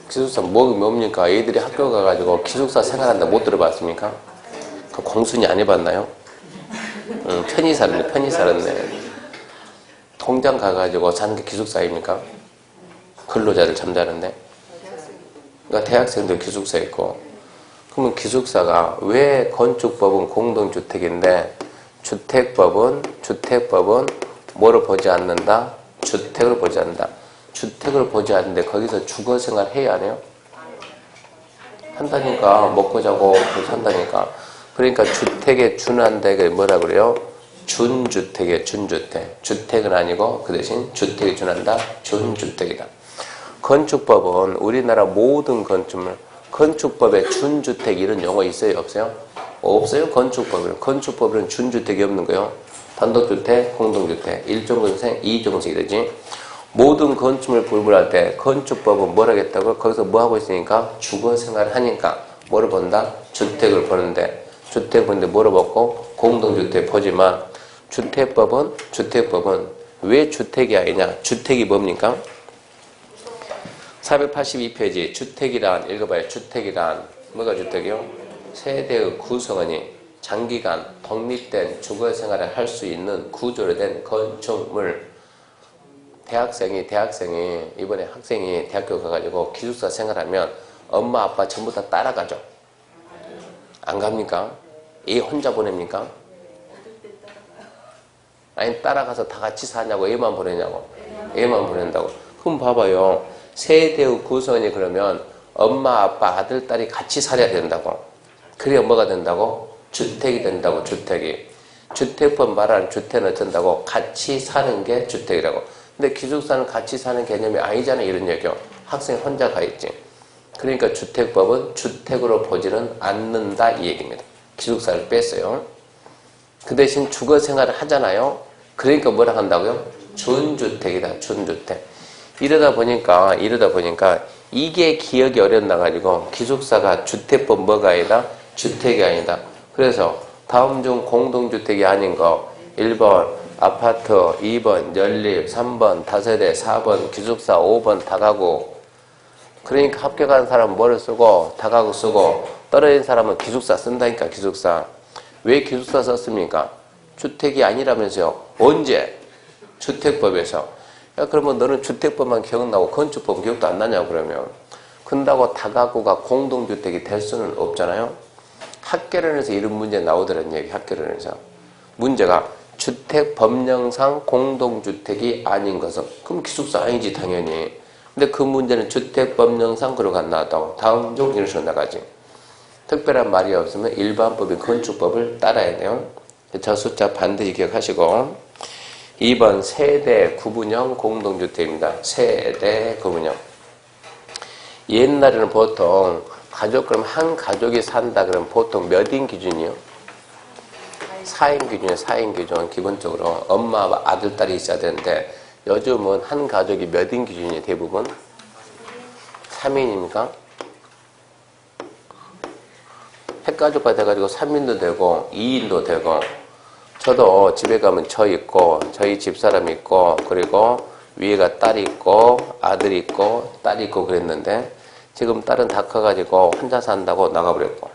기숙사 뭡니까? 애들이 학교 가가지고 기숙사 생활한다 못 들어봤습니까? 그 공순이 안 해봤나요? 편히 살았네. 통장 가가지고 사는 게 기숙사입니까? 근로자를 잠자는데. 그러니까 대학생들 기숙사 있고. 그러면 기숙사가 왜 건축법은 공동주택인데 주택법은 뭐를 보지 않는다? 주택을 보지 않는다. 주택을 보지 않는데 거기서 주거생활 해야 안 해요? 한다니까. 먹고 자고 산다니까. 그러니까 주택에 준한다. 그게 뭐라 그래요? 준주택이에요. 준주택. 주택은 아니고 그 대신 주택에 준한다. 준주택이다. 건축법은 우리나라 모든 건축법에 준주택 이런 용어 있어요? 없어요? 없어요. 건축법은 준주택이 없는 거예요. 단독주택, 공동주택, 1종건생, 2종건생 이러지. 모든 건축물 분류할 때 건축법은 뭐라 했다고? 거기서 뭐 하고 있으니까 주거생활을 하니까 뭐를 본다? 주택을 보는데 주택 보는데 뭐를 보고? 공동주택 보지만 주택법은 왜 주택이 아니냐? 주택이 뭡니까? 482페이지 주택이란 읽어봐요. 주택이란 뭐가 주택이요? 세대의 구성원이 장기간 독립된 주거생활을 할 수 있는 구조로 된 건축물. 대학생이 이번에 학생이 대학교 가가지고 기숙사 생활하면 엄마 아빠 전부 다 따라가죠. 안 갑니까? 얘 혼자 보냅니까? 아니 따라가서 다 같이 사냐고 얘만 보내냐고. 얘만 보낸다고. 그럼 봐봐요. 세대의 구성원이 그러면 엄마 아빠 아들 딸이 같이 살아야 된다고. 그래야 뭐가 된다고? 주택이 된다고. 주택법 말하는 주택은 어쩐다고? 같이 사는 게 주택이라고. 근데 기숙사는 같이 사는 개념이 아니잖아 이런 얘기요. 학생 혼자 가 있지. 그러니까 주택법은 주택으로 보지는 않는다 이 얘기입니다. 기숙사를 뺐어요. 그 대신 주거생활을 하잖아요. 그러니까 뭐라 한다고요? 준주택이다. 준주택. 이러다 보니까 이게 기억이 어렵나가지고 기숙사가 주택법 뭐가 아니다? 주택이 아니다. 그래서 다음 중 공동주택이 아닌 거 1번 아파트, 2번 연립, 3번 다세대, 4번 기숙사, 5번 다가구. 그러니까 합격한 사람은 뭐를 쓰고 다가구 쓰고 떨어진 사람은 기숙사 쓴다니까. 기숙사. 왜 기숙사 썼습니까? 주택이 아니라면서요. 언제? 주택법에서. 야, 그러면 너는 주택법만 기억나고 건축법 기억도 안 나냐고 그러면. 근다고 다가구가 공동주택이 될 수는 없잖아요. 학개론에서 이런 문제 나오더란 얘기, 학개론에서. 문제가 주택법령상 공동주택이 아닌 것은, 그럼 기숙사 아니지 당연히. 근데 그 문제는 주택법령상 그러고 안 나왔다고. 다음 중 이런 식으로 나가지. 특별한 말이 없으면 일반법인 건축법을 따라야 돼요. 저 숫자 반드시 기억하시고. 2번 세대 구분형 공동주택입니다. 세대 구분형. 옛날에는 보통 가족, 그럼 한 가족이 산다 그러면 보통 몇 인 기준이요? 4인 기준이요. 4인 기준. 기본적으로 엄마, 아들, 딸이 있어야 되는데 요즘은 한 가족이 몇 인 기준이에요? 대부분 3인입니까? 핵가족화 돼가지고 3인도 되고 2인도 되고. 저도 집에 가면 저 있고 저희 집사람 있고 그리고 위에가 딸이 있고 아들이 있고 딸이 있고 그랬는데 지금 딸은 다 커가지고 혼자 산다고 나가버렸고,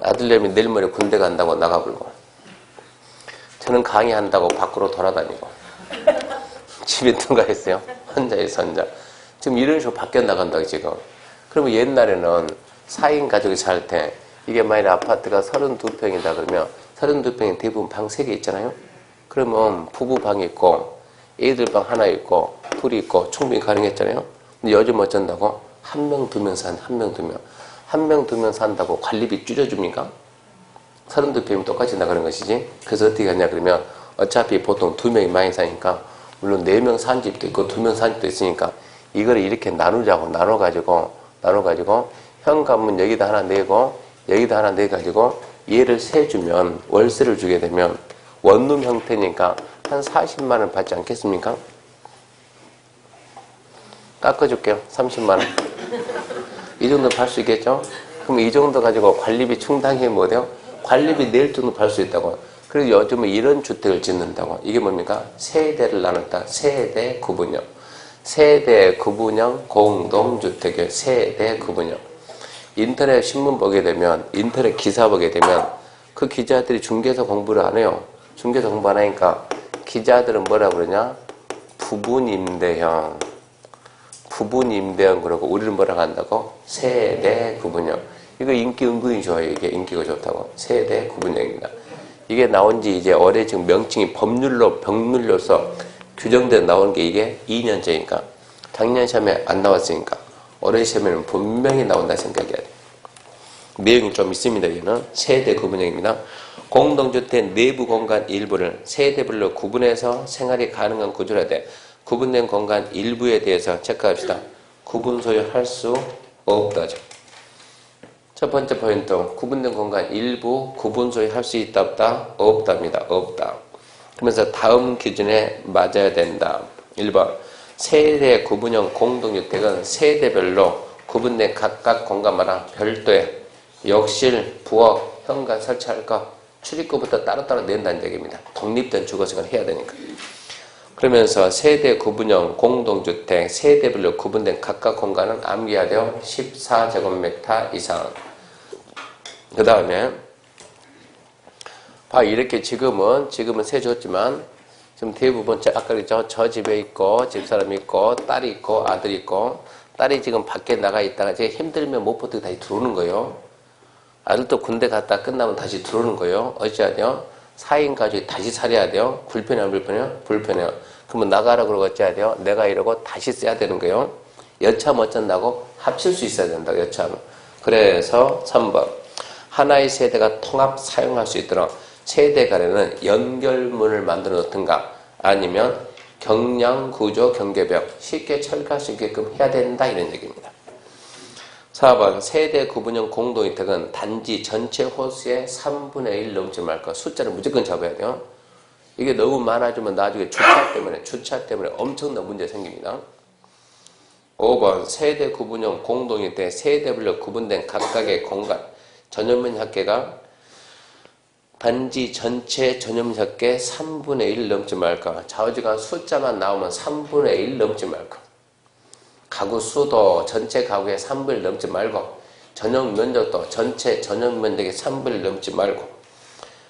아들내미 내일 모레 군대 간다고 나가버리고, 저는 강의한다고 밖으로 돌아다니고 집에 누가 있어요? 혼자 있어 혼자. 지금 이런 식으로 밖에 나간다고 지금. 그러면 옛날에는 4인 가족이 살 때 이게 만약 아파트가 32평이다 그러면 32평에 대부분 방 3개 있잖아요. 그러면 부부 방이 있고 애들 방 하나 있고 둘이 있고 충분히 가능했잖아요. 근데 요즘 어쩐다고? 1명, 2명 산, 1명, 2명. 1명, 2명 산다고 관리비 줄여줍니까? 32평이면 똑같이 나가는 것이지. 그래서 어떻게 하냐 그러면 어차피 보통 2명이 많이 사니까, 물론 4명 산 집도 있고 2명 산 집도 있으니까 이거를 이렇게 나누자고 나눠가지고 현관문 여기다 하나 내고 여기다 하나 내가지고 얘를 세주면, 월세를 주게 되면 원룸 형태니까 한 40만 원 받지 않겠습니까? 깎아줄게요. 30만 원. 이 정도 팔 수 있겠죠? 그럼 이 정도 가지고 관리비 충당이 뭐돼요? 관리비 낼 정도 팔 수 있다고. 그래서 요즘은 이런 주택을 짓는다고. 이게 뭡니까? 세대를 나눴다. 세대 구분형. 세대 구분형 공동주택의 세대 구분형. 인터넷 신문 보게 되면, 인터넷 기사 보게 되면 그 기자들이 중개사 공부를 안 해요. 중개사 공부 안 하니까 기자들은 뭐라 그러냐? 부분임대형. 부분임대형 그러고, 우리는 뭐라고 한다고? 세대 구분형. 이거 인기 은근히 좋아요. 이게 인기가 좋다고. 세대 구분형입니다. 이게 나온 지 이제 올해 지금 명칭이 법률로서 규정돼 나온 게 이게 2년째니까. 작년 시험에 안 나왔으니까 올해 시험에는 분명히 나온다 생각해야 돼요. 내용이 좀 있습니다. 얘는 세대 구분형입니다. 공동주택 내부 공간 일부를 세대별로 구분해서 생활이 가능한 구조라 돼. 구분된 공간 일부에 대해서 체크합시다. 구분 소유할 수 없다죠. 첫 번째 포인트, 구분된 공간 일부 구분 소유할 수 있다 없다? 없답니다. 없다. 그러면서 다음 기준에 맞아야 된다. 1번, 세대 구분형 공동주택은 세대별로 구분된 각각 공간마다 별도의 욕실, 부엌, 현관 설치할 것, 출입구부터 따로따로 낸다는 얘기입니다. 독립된 주거생활을 해야 되니까. 그러면서 세대 구분형 공동주택, 세대별로 구분된 각각 공간은 암기해야 돼요. 14제곱미터 이상. 그 다음에 이렇게 지금은 세줬지만 지금 대부분 아까 그랬죠. 저 집에 있고 집사람이 있고 딸이 있고 아들이 있고, 딸이 지금 밖에 나가 있다가 이제 힘들면 못 버티고 다시 들어오는 거예요. 아들도 군대 갔다 끝나면 다시 들어오는 거예요. 어찌해야 돼요? 4인 가족이 다시 살아야 돼요. 불편해요, 안 불편해요? 불편해요. 그러면 나가라 그러고 어찌해야 돼요? 내가 이러고 다시 써야 되는 거예요. 여차하면 어쩐다고? 합칠 수 있어야 된다고, 여차하면. 그래서 3번. 하나의 세대가 통합 사용할 수 있도록 세대 간에는 연결문을 만들어 놓든가 아니면 경량 구조 경계벽 쉽게 철거할 수 있게끔 해야 된다, 이런 얘기입니다. 4번. 세대 구분형 공동주택은 단지 전체 호수의 3분의 1 넘지 말 것. 숫자를 무조건 잡아야 돼요. 이게 너무 많아지면 나중에 주차 때문에 엄청난 문제 생깁니다. 5번. 세대 구분형 공동주택 세대별로 구분된 각각의 공간 전용면 합계가 단지 전체 전용면 합계 3분의 1 넘지 말까. 좌우지간 숫자만 나오면 3분의 1 넘지 말까. 가구 수도 전체 가구의 3분의 1 넘지 말고, 전용 면적도 전체 전용 면적의 3분의 1 넘지 말고,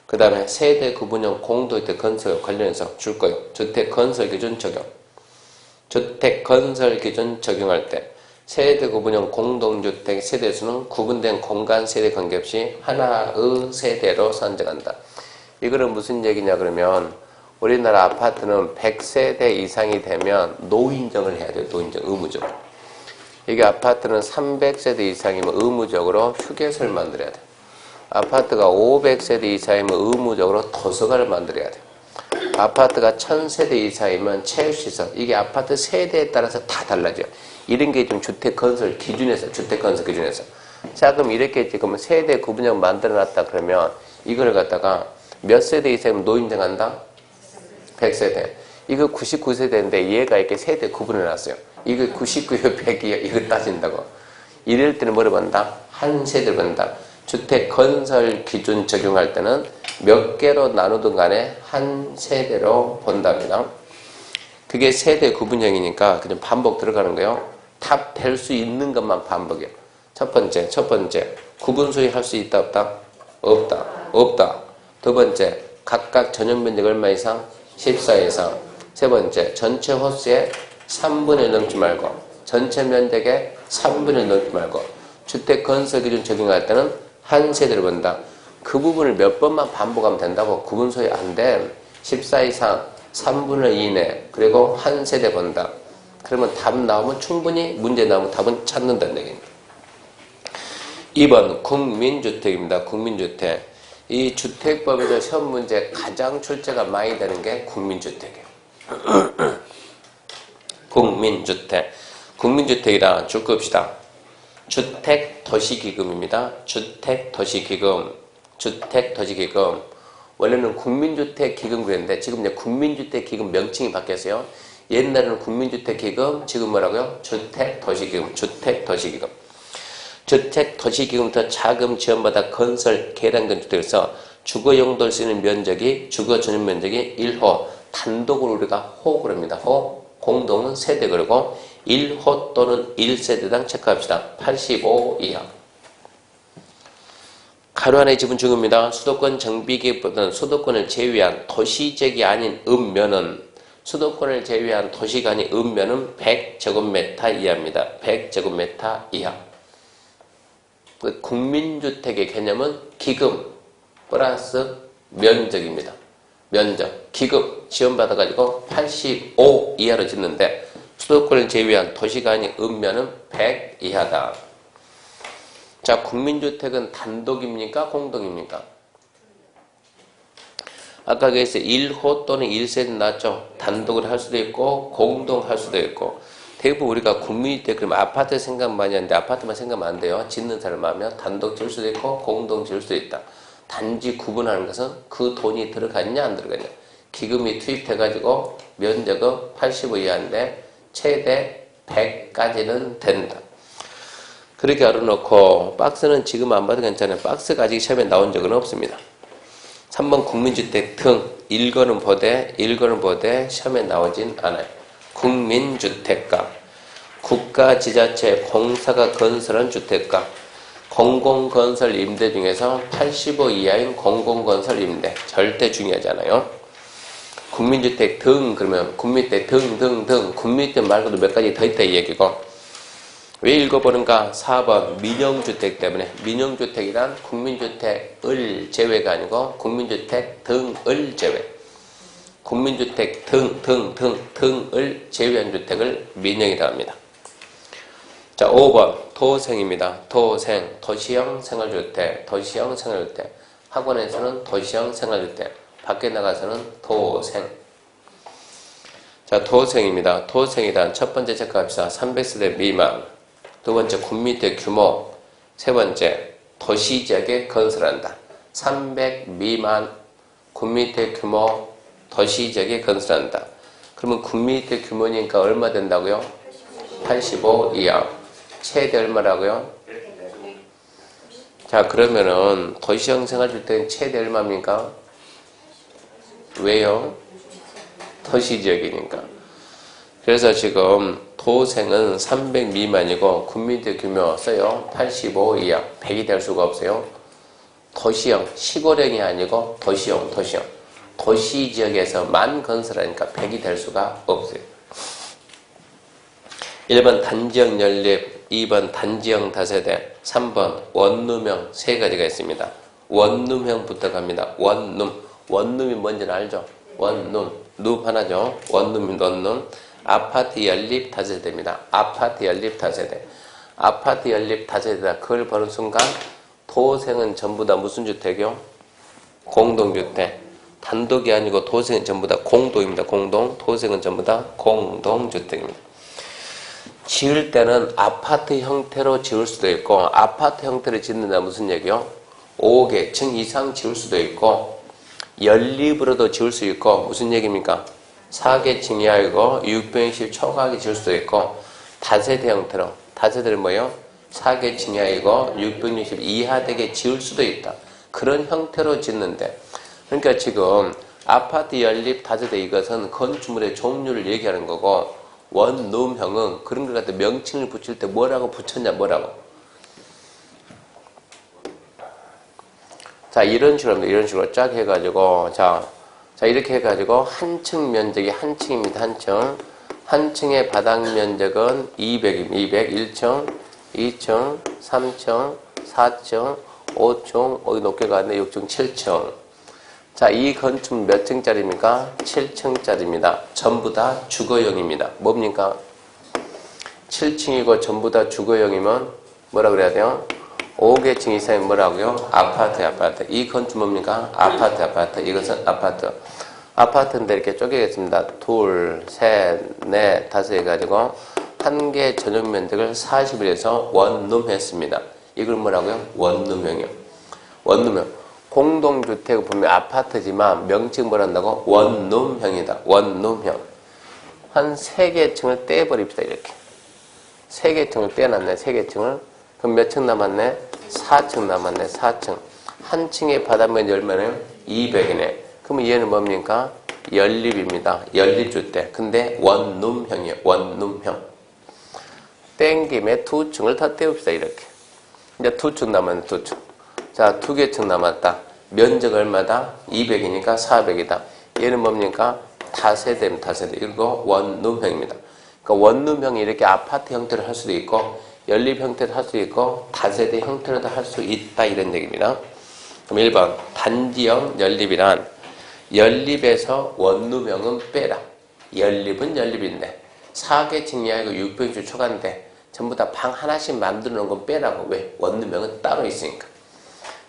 그 다음에 세대 구분형 공동주택 건설 관련해서 줄 거예요. 주택 건설 기준 적용. 주택 건설 기준 적용할 때 세대 구분형 공동주택 세대수는 구분된 공간 세대 관계없이 하나의 세대로 산정한다. 이거는 무슨 얘기냐 그러면 우리나라 아파트는 100세대 이상이 되면 노인정을 해야 돼요. 노인정 의무적으로. 이게 아파트는 300세대 이상이면 의무적으로 휴게소를 만들어야 돼요. 아파트가 500세대 이상이면 의무적으로 도서관을 만들어야 돼요. 아파트가 1000세대 이상이면 체육시설. 이게 아파트 세대에 따라서 다 달라져요. 이런 게 좀 주택건설 기준에서, 주택건설 기준에서. 자, 그럼 이렇게 지금 세대 구분형 만들어 놨다 그러면 이걸 갖다가 몇 세대 이상이면 노인정 한다? 100세대. 이거 99세대인데 얘가 이렇게 세대 구분해 놨어요. 이거 99요, 100이요. 이거 따진다고. 이럴 때는 뭐를 본다? 한 세대를 본다. 주택 건설 기준 적용할 때는 몇 개로 나누든 간에 한 세대로 본답니다. 그게 세대 구분형이니까 그냥 반복 들어가는 거예요. 답 될 수 있는 것만 반복이에요. 첫 번째. 구분수위 할 수 있다, 없다? 없다. 두 번째, 각각 전용 면적 얼마 이상? 14 이상. 세 번째, 전체 호수의 3분의 1 넘지 말고, 전체 면적의 3분의 1 넘지 말고, 주택 건설 기준 적용할 때는 한 세대를 본다. 그 부분을 몇 번만 반복하면 된다고. 구분소위 안 돼. 14 이상, 3분의 2 이내, 그리고 한 세대 본다. 그러면 답 나오면 충분히 문제 나오면 답은 찾는다는 얘기입니다. 2번 국민주택입니다. 국민주택. 이 주택법에서 시험 문제 가장 출제가 많이 되는 게 국민주택이에요. 국민주택. 국민주택이라 줄 겁시다. 주택도시기금입니다. 주택도시기금. 원래는 국민주택기금 그랬는데 지금 이제 국민주택기금 명칭이 바뀌었어요. 옛날에는 국민주택기금, 지금 뭐라고요? 주택도시기금. 주택도시기금부터 자금 지원받아 건설, 개량 건축에서 주거용도를 쓰는 면적이, 주거 전용 면적이 1호, 단독으로 우리가 호 그럽니다. 호, 공동은 세대 그러고 1호 또는 1세대당 체크합시다. 85 이하. 가로 안의 지분 중입니다. 수도권 정비계획보다는 수도권을 제외한 도시지역이 아닌 읍면은, 수도권을 제외한 도시가 아닌 읍면은 100제곱미터 이하입니다. 100제곱미터 이하. 국민주택의 개념은 기금 플러스 면적입니다. 면적, 기금 지원받아가지고 85 이하로 짓는데 수도권을 제외한 도시가 아닌 읍면은 100 이하다. 자, 국민주택은 단독입니까? 공동입니까? 아까 그래서 1호 또는 1세대 나왔죠? 단독으로 할 수도 있고 공동할 수도 있고. 대부분 우리가 국민주택 그러면 아파트 생각 많이 하는데 아파트만 생각하면 안 돼요. 짓는 사람 하면 단독 지을 수도 있고 공동 지을 수도 있다. 단지 구분하는 것은 그 돈이 들어갔냐 안 들어갔냐. 기금이 투입돼가지고 면적은 85 이하인데 최대 100까지는 된다. 그렇게 알아놓고 박스는 지금 안 봐도 괜찮아요. 박스가 아직 시험에 나온 적은 없습니다. 3번 국민주택 등 일거는 보되 시험에 나오진 않아요. 국민주택가, 국가지자체 공사가 건설한 주택가, 공공건설 임대 중에서 85 이하인 공공건설 임대 절대 중요하지 않아요. 국민주택 등 그러면 국민주택 등 국민주택 말고도 몇 가지 더 있다 이 얘기고. 왜 읽어보는가? 4번 민영주택 때문에. 민영주택이란 국민주택을 제외가 아니고 국민주택 등을 제외. 국민주택 등을 제외한 주택을 민영이라고 합니다. 자, 5번 도생입니다. 도생, 도시형 생활주택, 학원에서는 도시형 생활주택, 밖에 나가서는 도생. 자, 도생입니다. 도생이란 첫 번째 체크합시다. 300세대 미만. 두 번째 국민주택 규모. 세 번째 도시지역에 건설한다. 300 미만 국민주택 규모 도시지역에 건설한다. 그러면 국민주택 규모니까 얼마 된다고요? 85 이하. 최대 얼마라고요? 자, 그러면은 도시형 생활주택은 최대 얼마입니까? 왜요? 도시지역이니까. 그래서 지금 도생은 300 미만이고 국민주택 규모 써요. 85 이하. 100이 될 수가 없어요. 도시형, 시골형이 아니고 도시형. 도시 지역에서만 건설하니까 100이 될 수가 없어요. 1번 단지형 연립, 2번 단지형 다세대, 3번 원룸형 세 가지가 있습니다. 원룸형부터 갑니다. 원룸이 뭔지는 알죠? 원룸, 룸 하나죠. 원룸. 아파트 연립 다세대입니다. 아파트 연립 다세대다. 그걸 보는 순간 도생은 전부 다 무슨 주택이요? 공동주택. 단독이 아니고 도생은 전부 다 공동입니다. 도생은 전부 다 공동주택입니다. 지을 때는 아파트 형태로 지을 수도 있고, 아파트 형태로 짓는다 무슨 얘기요? 5개 층 이상 지을 수도 있고, 연립으로도 지을 수 있고, 무슨 얘기입니까? 4개 층 이하이고 620 초과하게 지을 수도 있고, 다세대 형태로, 다세대는 뭐예요? 4개 층 이하이고 660 이하 되게 지을 수도 있다. 그런 형태로 짓는데, 그러니까 지금 아파트 연립 다세대 이것은 건축물의 종류를 얘기하는 거고, 원룸형은 그런 것 같아. 명칭을 붙일 때 뭐라고 붙였냐, 뭐라고. 자, 이런 식으로 쫙 해가지고, 자, 이렇게 해가지고, 한 층 면적이 한 층입니다, 한 층. 한 층의 바닥 면적은 200입니다. 1층, 2층, 3층, 4층, 5층, 어디 높게 갔네, 6층, 7층. 자, 이 건축 몇 층짜리입니까? 7층짜리입니다. 전부 다 주거용입니다. 뭡니까? 7층이고 전부 다 주거용이면 뭐라 그래야 돼요? 5개 층 이상이 뭐라고요? 아파트. 이 건축 뭡니까? 아파트. 이것은 아파트. 아파트인데 이렇게 쪼개겠습니다. 둘, 셋, 넷, 다섯 해가지고 한 개 전용 면적을 40을 해서 원룸했습니다. 이걸 뭐라고요? 원룸형이요. 원룸형. 공동주택을 보면 아파트지만 명칭 뭐란다고? 원룸형이다. 원룸형. 한 3개 층을 떼버립시다. 이렇게. 3개 층을 떼어놨네. 3개 층을. 그럼 몇 층 남았네? 4층 남았네. 4층. 한 층의 바닥면이 얼마나요? 200이네. 그러면 얘는 뭡니까? 연립입니다. 연립주택. 근데 원룸형이에요. 원룸형. 땡 김에 2층을 다 떼웁시다. 이렇게. 이제 2층 남았네. 2층. 자, 2개 층 남았다. 면적 얼마다? 200이니까 400이다. 얘는 뭡니까? 다세대입니다. 다세대. 이거 원룸형입니다. 그러니까 원룸형이 이렇게 아파트 형태로 할 수도 있고, 연립 형태로 할 수 있고, 다세대 형태로도 할 수 있다. 이런 얘기입니다. 그럼 1번. 단지형 연립이란, 연립에서 원룸형은 빼라. 연립은 연립인데, 4개 층 이하이고 600주 초과인데, 전부 다 방 하나씩 만들어 놓은 건 빼라고. 왜? 원룸형은 따로 있으니까.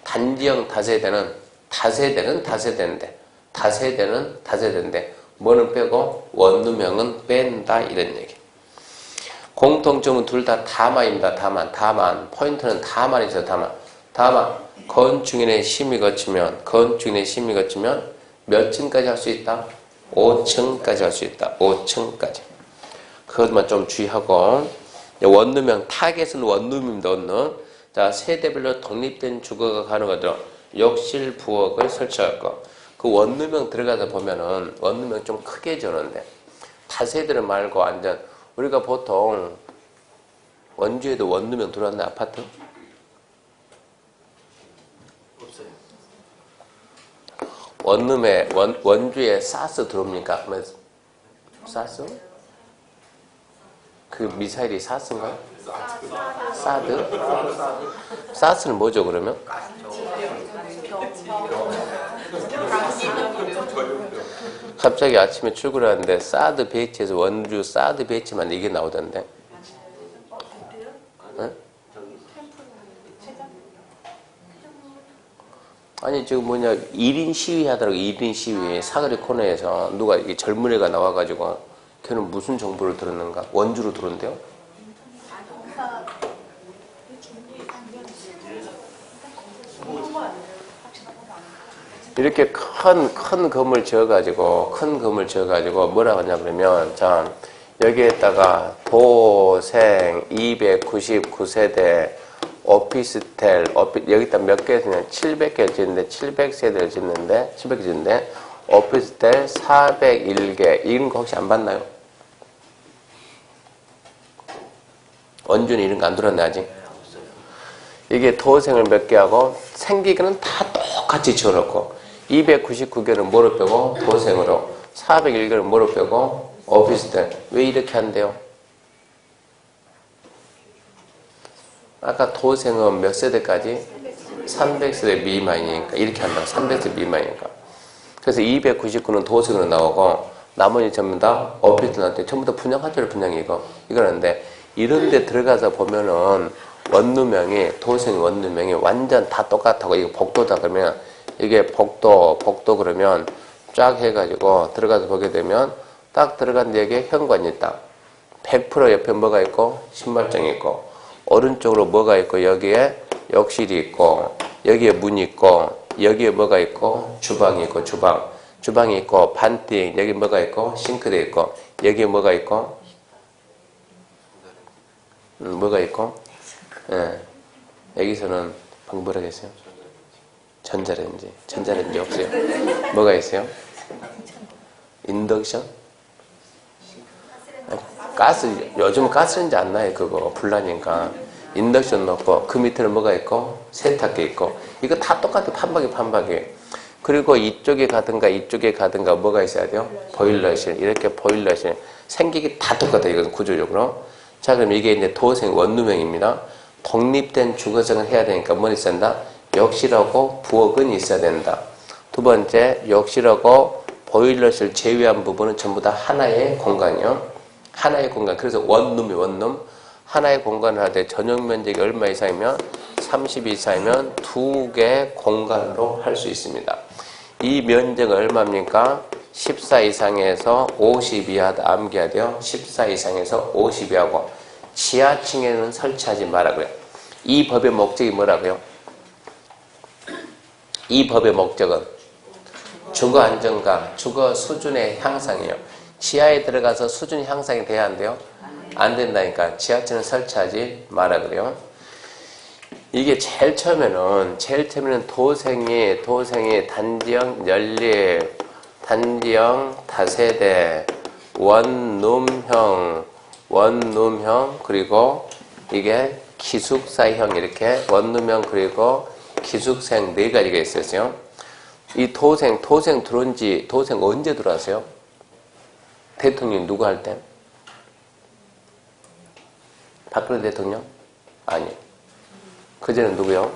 단지형 다세대는 다세대인데 뭐는 빼고 원룸형은 뺀다 이런 얘기. 공통점은 둘 다 다만입니다. 다만 포인트는 다만이죠. 다만 건축인의 심의 거치면 몇 층까지 할 수 있다? 5층까지 할 수 있다. 5층까지. 그것만 좀 주의하고, 원룸형 타겟은 원룸입니다. 원룸. 자, 세대별로 독립된 주거가 가능하도록 욕실, 부엌을 설치할거. 그 원룸형 들어가서 보면은 원룸형 좀 크게 지었는데, 다세대를 말고 완전, 우리가 보통 원주에도 원룸형 들어왔나, 아파트? 없어요. 원룸에, 원주에 사스 들어옵니까? 사스? 그 미사일이 사스인가요? 사드? 사스는 뭐죠, 그러면? 갑자기 아침에 출근하는데 사드 배치에서 원주 사드 배치만 이게 나오던데. 네? 아니, 지금 1인 시위 하더라고. 1인 시위. 사거리 코너에서 누가 이게 젊은 애가 나와가지고 걔는 무슨 정보를 들었는가? 원주로 들었는데요? 이렇게 큰 건물 지어가지고 뭐라고 하냐 그러면, 자, 여기에다가 도생 299세대 오피스텔, 여기다 몇 개 짓냐? 700개 짓는데, 700세대를 짓는데, 오피스텔 401개. 이런 거 혹시 안 봤나요? 원주는 이런 거 안 들었네, 아직? 이게 도생을 몇 개하고 생기기는 다 똑같이 지어놓고 299개는 뭐로 빼고 도생으로 401개는 뭐로 빼고 오피스텔. 왜 이렇게 한대요? 아까 도생은 몇 세대까지? 300세대 미만이니까 이렇게 한다고. 300세대 미만이니까. 그래서 299는 도생으로 나오고 나머지 전부 다 오피스텔한테 전부 다 분양 한 자리 분양이 이거는데 이런 데 들어가서 보면은 원룸명이 도생 원룸명이 완전 다 똑같다고. 이거 복도다 그러면 이게 복도 그러면 쫙 해가지고 들어가서 보게 되면 딱 들어간 데에 현관이 있다. 100% 옆에 뭐가 있고 신발장이 있고 오른쪽으로 뭐가 있고 여기에 욕실이 있고 여기에 문이 있고 여기에 뭐가 있고 주방이 있고 주방이 있고 반띵 여기 뭐가 있고 싱크대 있고 여기에 뭐가 있고 뭐가 있고 예. 여기서는 뭐라 했어요? 전자레인지 없어요. 뭐가 있어요? 인덕션? 가스, 요즘은 가스레인지 안 나요. 그거 불나니까 인덕션 넣고 그 밑에는 뭐가 있고 세탁기 있고 이거 다 똑같아. 판박이. 그리고 이쪽에 가든가 뭐가 있어야 돼요? 보일러실. 이렇게 보일러실 생기기 다 똑같아요. 이건 구조적으로. 자, 그럼 이게 이제 도생 원룸형입니다. 독립된 주거생을 해야 되니까 뭐 있어야 된다? 욕실하고 부엌은 있어야 된다. 두 번째, 욕실하고 보일러실 제외한 부분은 전부 다 하나의 공간이요. 하나의 공간. 그래서 원룸. 하나의 공간을 할 때 전용 면적이 얼마 이상이면 30 이상이면 두 개의 공간으로 할 수 있습니다. 이 면적은 얼마입니까? 14 이상에서 50 이하다. 암기해야 돼요. 14 이상에서 50 이하고 지하층에는 설치하지 말라고요. 이 법의 목적이 뭐라고요? 이 법의 목적은 주거 안정과 주거 수준의 향상이에요. 지하에 들어가서 수준이 향상이 돼야 한대요? 안 된다니까. 지하층을 설치하지 마라 그래요. 이게 제일 처음에는 도생이 단지형 연립, 단지형 다세대, 원룸형, 그리고 이게 기숙사형 이렇게 원룸형 그리고 기숙생 네 가지가 있었어요. 이 도생 들어온지 도생 언제 들어왔어요? 대통령 누구 할 때? 박근혜 대통령? 아니. 그제는 누구요?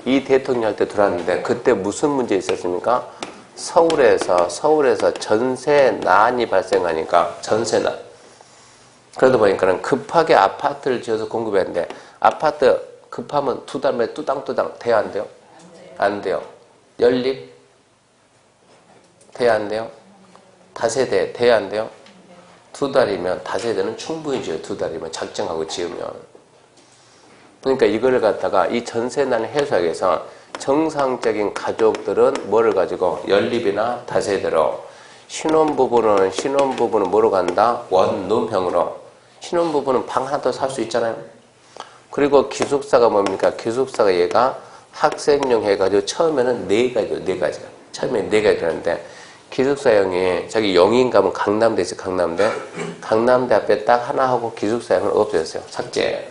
이 대통령 할 때 들어왔는데 그때 무슨 문제 있었습니까? 서울에서 전세난이 발생하니까 전세난. 그러다 보니까는 급하게 아파트를 지어서 공급했는데 아파트 급하면 두 달에 뚜당뚜당 돼야 안 돼요? 안 돼요. 연립 돼야 안 돼요? 다세대 돼야 안 돼요? 두 달이면 다세대는 충분히 지어요. 두 달이면 작정하고 지으면. 그러니까 이거를 갖다가 이 전세난을 해소하기 위해서 정상적인 가족들은 뭐를 가지고 연립이나 다세대로 신혼부부는 뭐로 간다? 원룸형으로. 신혼부부는 방 하나 더 살 수 있잖아요. 그리고 기숙사가 뭡니까? 기숙사가 얘가 학생용 해가지고 처음에는 네 가지가. 처음에 네 가지 그러는데 기숙사형이 저기 용인 가면 강남대 있어요. 강남대 앞에 딱 하나 하고 기숙사형을 없애졌어요. 삭제.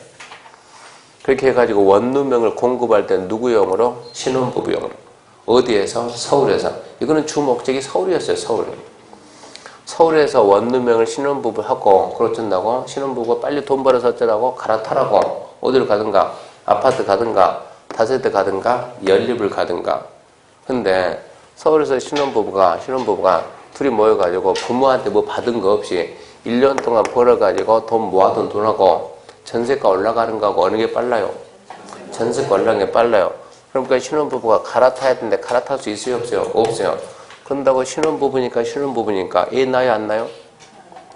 그렇게 해가지고 원룸형을 공급할 때 누구용으로? 신혼부부용으로. 어디에서? 서울에서. 이거는 주 목적이 서울이었어요. 서울에서 원룸형을 신혼부부하고 그렇다고 신혼부부가 빨리 돈 벌어서 어쩌라고? 갈아타라고. 어디로 가든가 아파트 가든가 다세대 가든가 연립을 가든가. 근데 서울에서 신혼부부가 둘이 모여가지고 부모한테 뭐 받은 거 없이 1년 동안 벌어가지고 돈 모아둔 돈하고 전세가 올라가는 거하고 어느 게 빨라요? 전세가 올라가는 게 빨라요. 그러니까 신혼부부가 갈아타야 되는데 갈아탈 수 있어요? 없어요? 없어요. 그런다고 신혼부부니까 애 나요? 안 나요?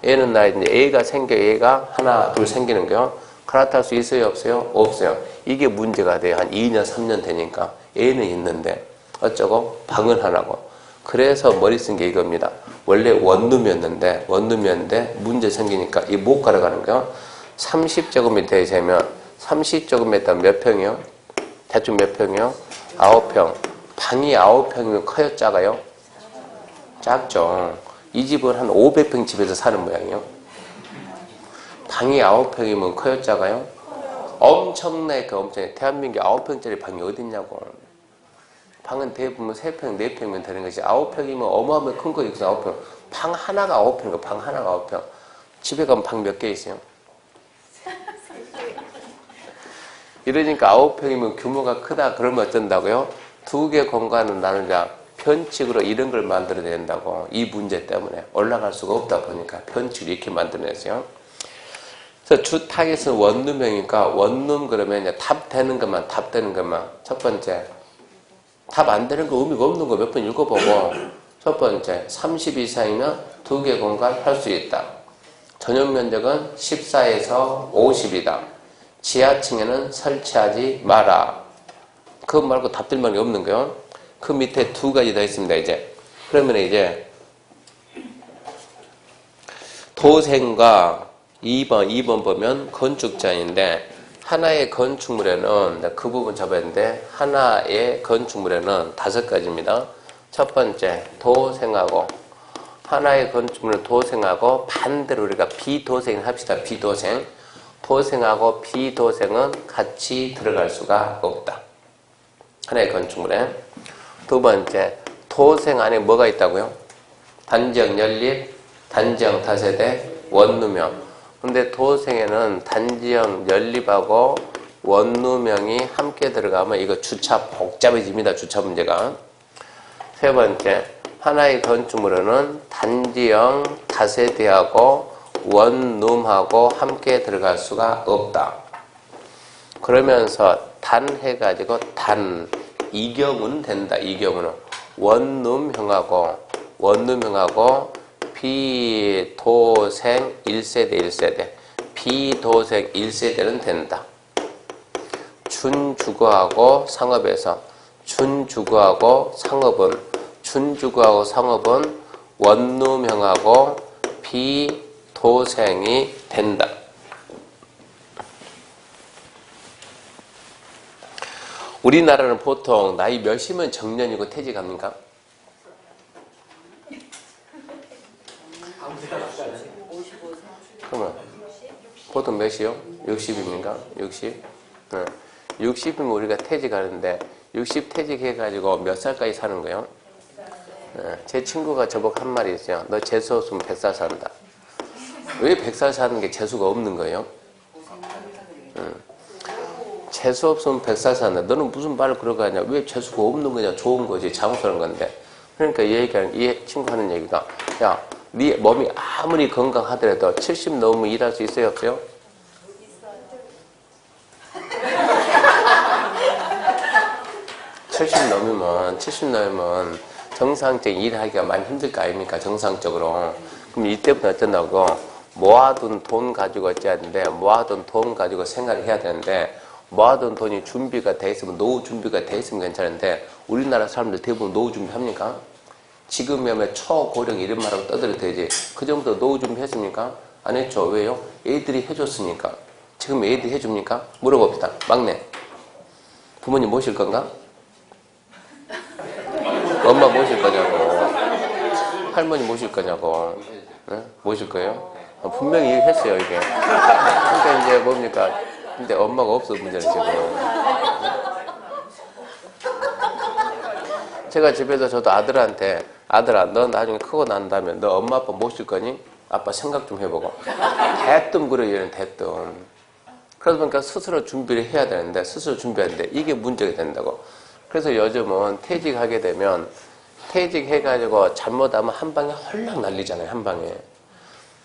애는 나는데 애가 하나 둘 생기는 거요. 갈아탈 수 있어요? 없어요? 없어요. 이게 문제가 돼요. 한 2년 3년 되니까 애는 있는데 어쩌고? 방은 하나고. 그래서 머리 쓴 게 이겁니다. 원래 원룸이었는데 문제 생기니까 이 못 갈아가는 거요. 30제곱미터에 재면 30제곱미터 몇 평이요? 대충 몇 평이요? 9평. 방이 9평이면 커요? 작아요? 작죠. 이 집은 한 500평 집에서 사는 모양이요. 방이 9평이면 커요? 작아요? 엄청나게 엄청나게 대한민국에 9평짜리 방이 어딨냐고. 방은 대부분 3평, 4평이면 되는 것이 9평이면 어마어마하게 큰 거 있어. 9평. 방 하나가 9평이고 방 하나가 9평. 집에 가면 방 몇 개 있어요? 이러니까 9평이면 규모가 크다. 그러면 어쩐다고요? 2개 공간을 나누자. 편측으로 이런 걸 만들어야 된다고. 이 문제 때문에 올라갈 수가 없다 보니까 편측을 이렇게 만들어냈어요. 그래서 주택에서 원룸형이니까 원룸 그러면 이제 탑 되는 것만 첫 번째 탑 안 되는 거 의미가 없는 거 몇 번 읽어보고 첫 번째 30 이상이면 2개 공간 할 수 있다. 전용 면적은 14에서 50이다. 지하층에는 설치하지 마라. 그거 말고 답들만이 없는 거요. 그 밑에 2가지 더 있습니다. 이제 그러면 이제 도생과 2번 보면 건축자인데 하나의 건축물에는 그 부분 잡아야 되는데 하나의 건축물에는 5가지입니다. 첫 번째 도생하고 하나의 건축물을 도생하고 반대로 우리가 비도생을 합시다. 비도생. 도생하고 비도생은 같이 들어갈 수가 없다. 하나의 건축물에. 두 번째, 도생 안에 뭐가 있다고요? 단지형 연립, 단지형 다세대, 원룸형. 근데 도생에는 단지형 연립하고 원룸형이 함께 들어가면 이거 주차 복잡해집니다. 주차 문제가. 세 번째, 하나의 건축물에는 단지형 다세대하고 원룸하고 함께 들어갈 수가 없다. 그러면서 단 해가지고 이 경우는 된다. 이 경우는 원룸형하고 비도생 1세대 비도생 1세대는 된다. 준주거하고 상업에서 준주거하고 상업은 원룸형하고 비도생이 된다. 우리나라는 보통 나이 몇이면 정년이고 퇴직합니까? 그러면 보통 몇이요? 60입니까? 60? 네. 60이면 우리가 퇴직하는데 60 퇴직해가지고 몇 살까지 사는 거예요? 네. 제 친구가 저보고 한 말이 있어요. 너 재수 없으면 100살 산다. 왜 100살 사는 게 재수가 없는 거예요? 재수 없으면 100살 산다. 너는 무슨 말을 그러고 하냐. 왜 재수가 없는 거냐. 좋은 거지. 장수하는 건데. 그러니까 이 친구 하는 얘기가 야, 네 몸이 아무리 건강하더라도 70 넘으면 일할 수 있어요? 없어요? 있어요. 70 넘으면 정상적인 일하기가 많이 힘들 거 아닙니까? 정상적으로. 그럼 이때부터 어쩐다고? 모아둔 돈 가지고 어찌해야 되는데 모아둔 돈 가지고 생활을 해야 되는데 모아둔 돈이 준비가 돼 있으면 노후 준비가 돼 있으면 괜찮은데 우리나라 사람들 대부분 노후 준비 합니까? 지금이면 초고령 이런 말하고 떠들어도 되지. 그 전부터 노후 준비 했습니까? 안 했죠. 왜요? 애들이 해줬으니까. 지금 애들이 해줍니까? 물어봅시다. 막내. 부모님 모실 건가? 엄마 모실 거냐고. 할머니 모실 거냐고. 네? 모실 거예요? 분명히 했어요, 이게. 그러니까 이제 뭡니까? 근데 엄마가 없어, 문제는 지금. 제가 집에서 저도 아들한테 아들아, 너 나중에 크고 난 다음에 너 엄마 아빠 모실 거니? 아빠 생각 좀 해보고. 대뜸 그래, 얘는 대뜸. 그러다 보니까 스스로 준비를 해야 되는데 스스로 준비하는데 이게 문제가 된다고. 그래서 요즘은 퇴직하게 되면 퇴직해가지고 잘못하면 한 방에 헐락 날리잖아요. 한 방에.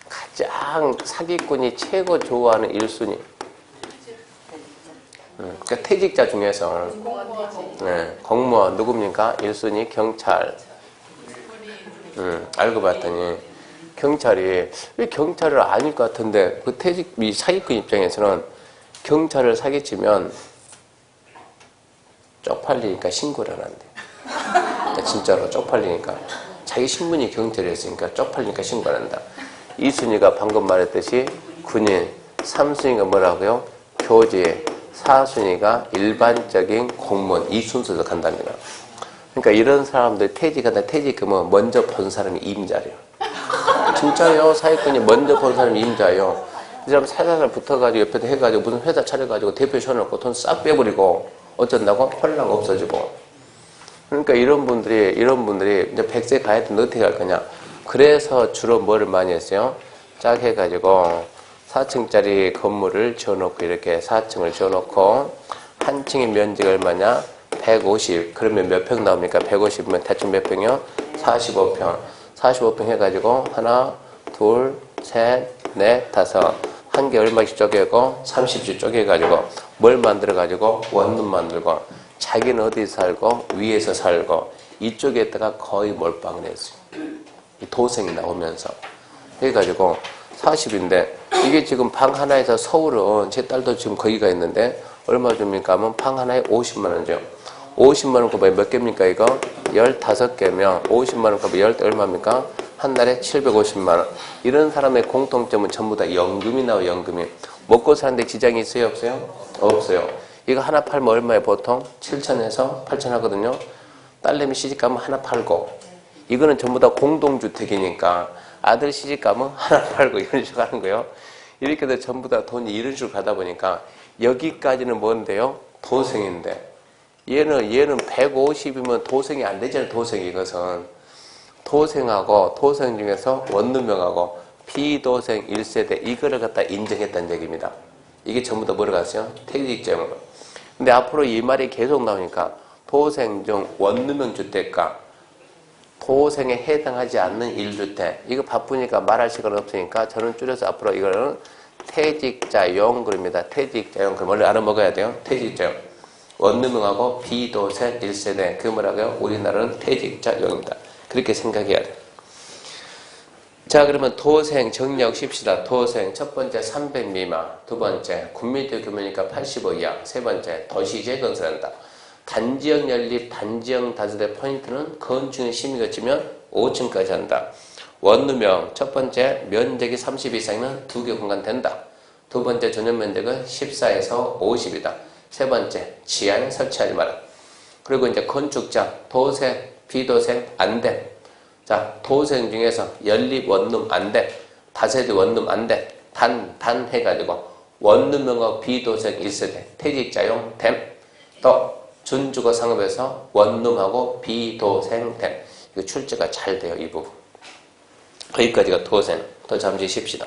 가장 사기꾼이 최고 좋아하는 1순위. 그러니까 퇴직자 중에서 공무원 누굽니까? 1순위 경찰. 알고 봤더니 경찰이 왜 경찰을 아닐 것 같은데 그 퇴직 이 사기꾼 입장에서는 경찰을 사기치면 쪽팔리니까 신고를 안 한대. 진짜로 쪽팔리니까 자기 신분이 경찰이었으니까 쪽팔리니까 신고 안 한다. 2순위가 방금 말했듯이 군인, 3순위가 뭐라고요? 교직, 4순위가 일반적인 공무원. 이 순서로 간답니다. 그러니까 이런 사람들 퇴직하면 먼저 본 사람이 임자래요. 진짜요. 사기꾼이 먼저 본 사람이 임자예요. 이 사람 살살 붙어가지고 옆에다 해가지고 무슨 회사 차려가지고 대표 세워놓고 돈 싹 빼버리고 어쩐다고? 헐랑 없어지고. 그러니까 이런 분들이 이제 100세 가야 되는데 어떻게 할 거냐. 그래서 주로 뭐를 많이 했어요? 짝 해가지고 4층짜리 건물을 지어놓고 이렇게 4층을 지어놓고 한 층의 면적이 얼마냐? 150. 그러면 몇 평 나옵니까? 150이면 대충 몇 평이요? 45평. 45평 해가지고 하나, 둘, 셋, 넷, 다섯. 한 개 얼마씩 쪼개고 30씩 쪼개가지고 뭘 만들어가지고 원룸 만들고 자기는 어디서 살고 위에서 살고 이쪽에다가 거의 몰빵을 했어요. 도생이 나오면서. 해가지고 40인데 이게 지금 방 하나에서 서울은 제 딸도 지금 거기가 있는데 얼마 줍니까 하면 방 하나에 50만 원 줘요. 50만 원 곱하기 몇 개입니까 이거? 15개면 50만 원 곱하기 10개 얼마입니까? 한 달에 750만 원. 이런 사람의 공통점은 전부 다 연금이 나와요. 연금이. 먹고 사는데 지장이 있어요? 없어요? 없어요. 이거 하나 팔면 얼마에 보통? 7천에서 8천 하거든요. 딸내미 시집가면 하나 팔고 이거는 전부 다 공동주택이니까 아들 시집가면 하나 팔고 이런 식으로 하는 거예요. 이렇게 해서 전부 다 돈이 이런 식으로 가다 보니까 여기까지는 뭔데요? 도생인데 얘는 150이면 도생이 안 되잖아요. 도생이 이것은. 도생하고 도생 중에서 원룸형하고 비도생 1세대 이거를 갖다 인정했다는 얘기입니다. 이게 전부 다 뭐를 갔어요? 퇴직자용으로. 근데 앞으로 이 말이 계속 나오니까 도생 중 원룸형 주택가 도생에 해당하지 않는 1주택 이거 바쁘니까 말할 시간 없으니까 저는 줄여서 앞으로 이거는 퇴직자용 그럽니다. 퇴직자용 그럼 원래 알아먹어야 돼요. 퇴직자용 원룸형하고 비도생 1세대 그 뭐라고요? 우리나라는 퇴직자용입니다. 그렇게 생각해야 돼요. 자 그러면 도생 정리하고 쉽시다. 도생 첫 번째 300 미만, 두 번째 군민대 규모니까 85 이하, 세 번째 도시지에 건설한다. 단지형 연립, 단지형 다세대 포인트는 건축의 심의가 거치면 5층까지 한다. 원룸형 첫 번째 면적이 30 이상이면 2개 공간 된다. 두 번째 전용 면적은 14에서 50이다. 세 번째 지하에 설치하지 마라. 그리고 이제 건축자 도생, 비도생 안 돼. 자 도생 중에서 연립 원룸 안 돼. 다세대 원룸 안 돼. 단 해가지고 원룸형하고 비도생 1세대 퇴직자용 됨. 또 준주거 상업에서 원룸하고 비도생 됨. 이거 출제가 잘 돼요. 이 부분. 거기까지가 도생. 또 잠시 쉽시다.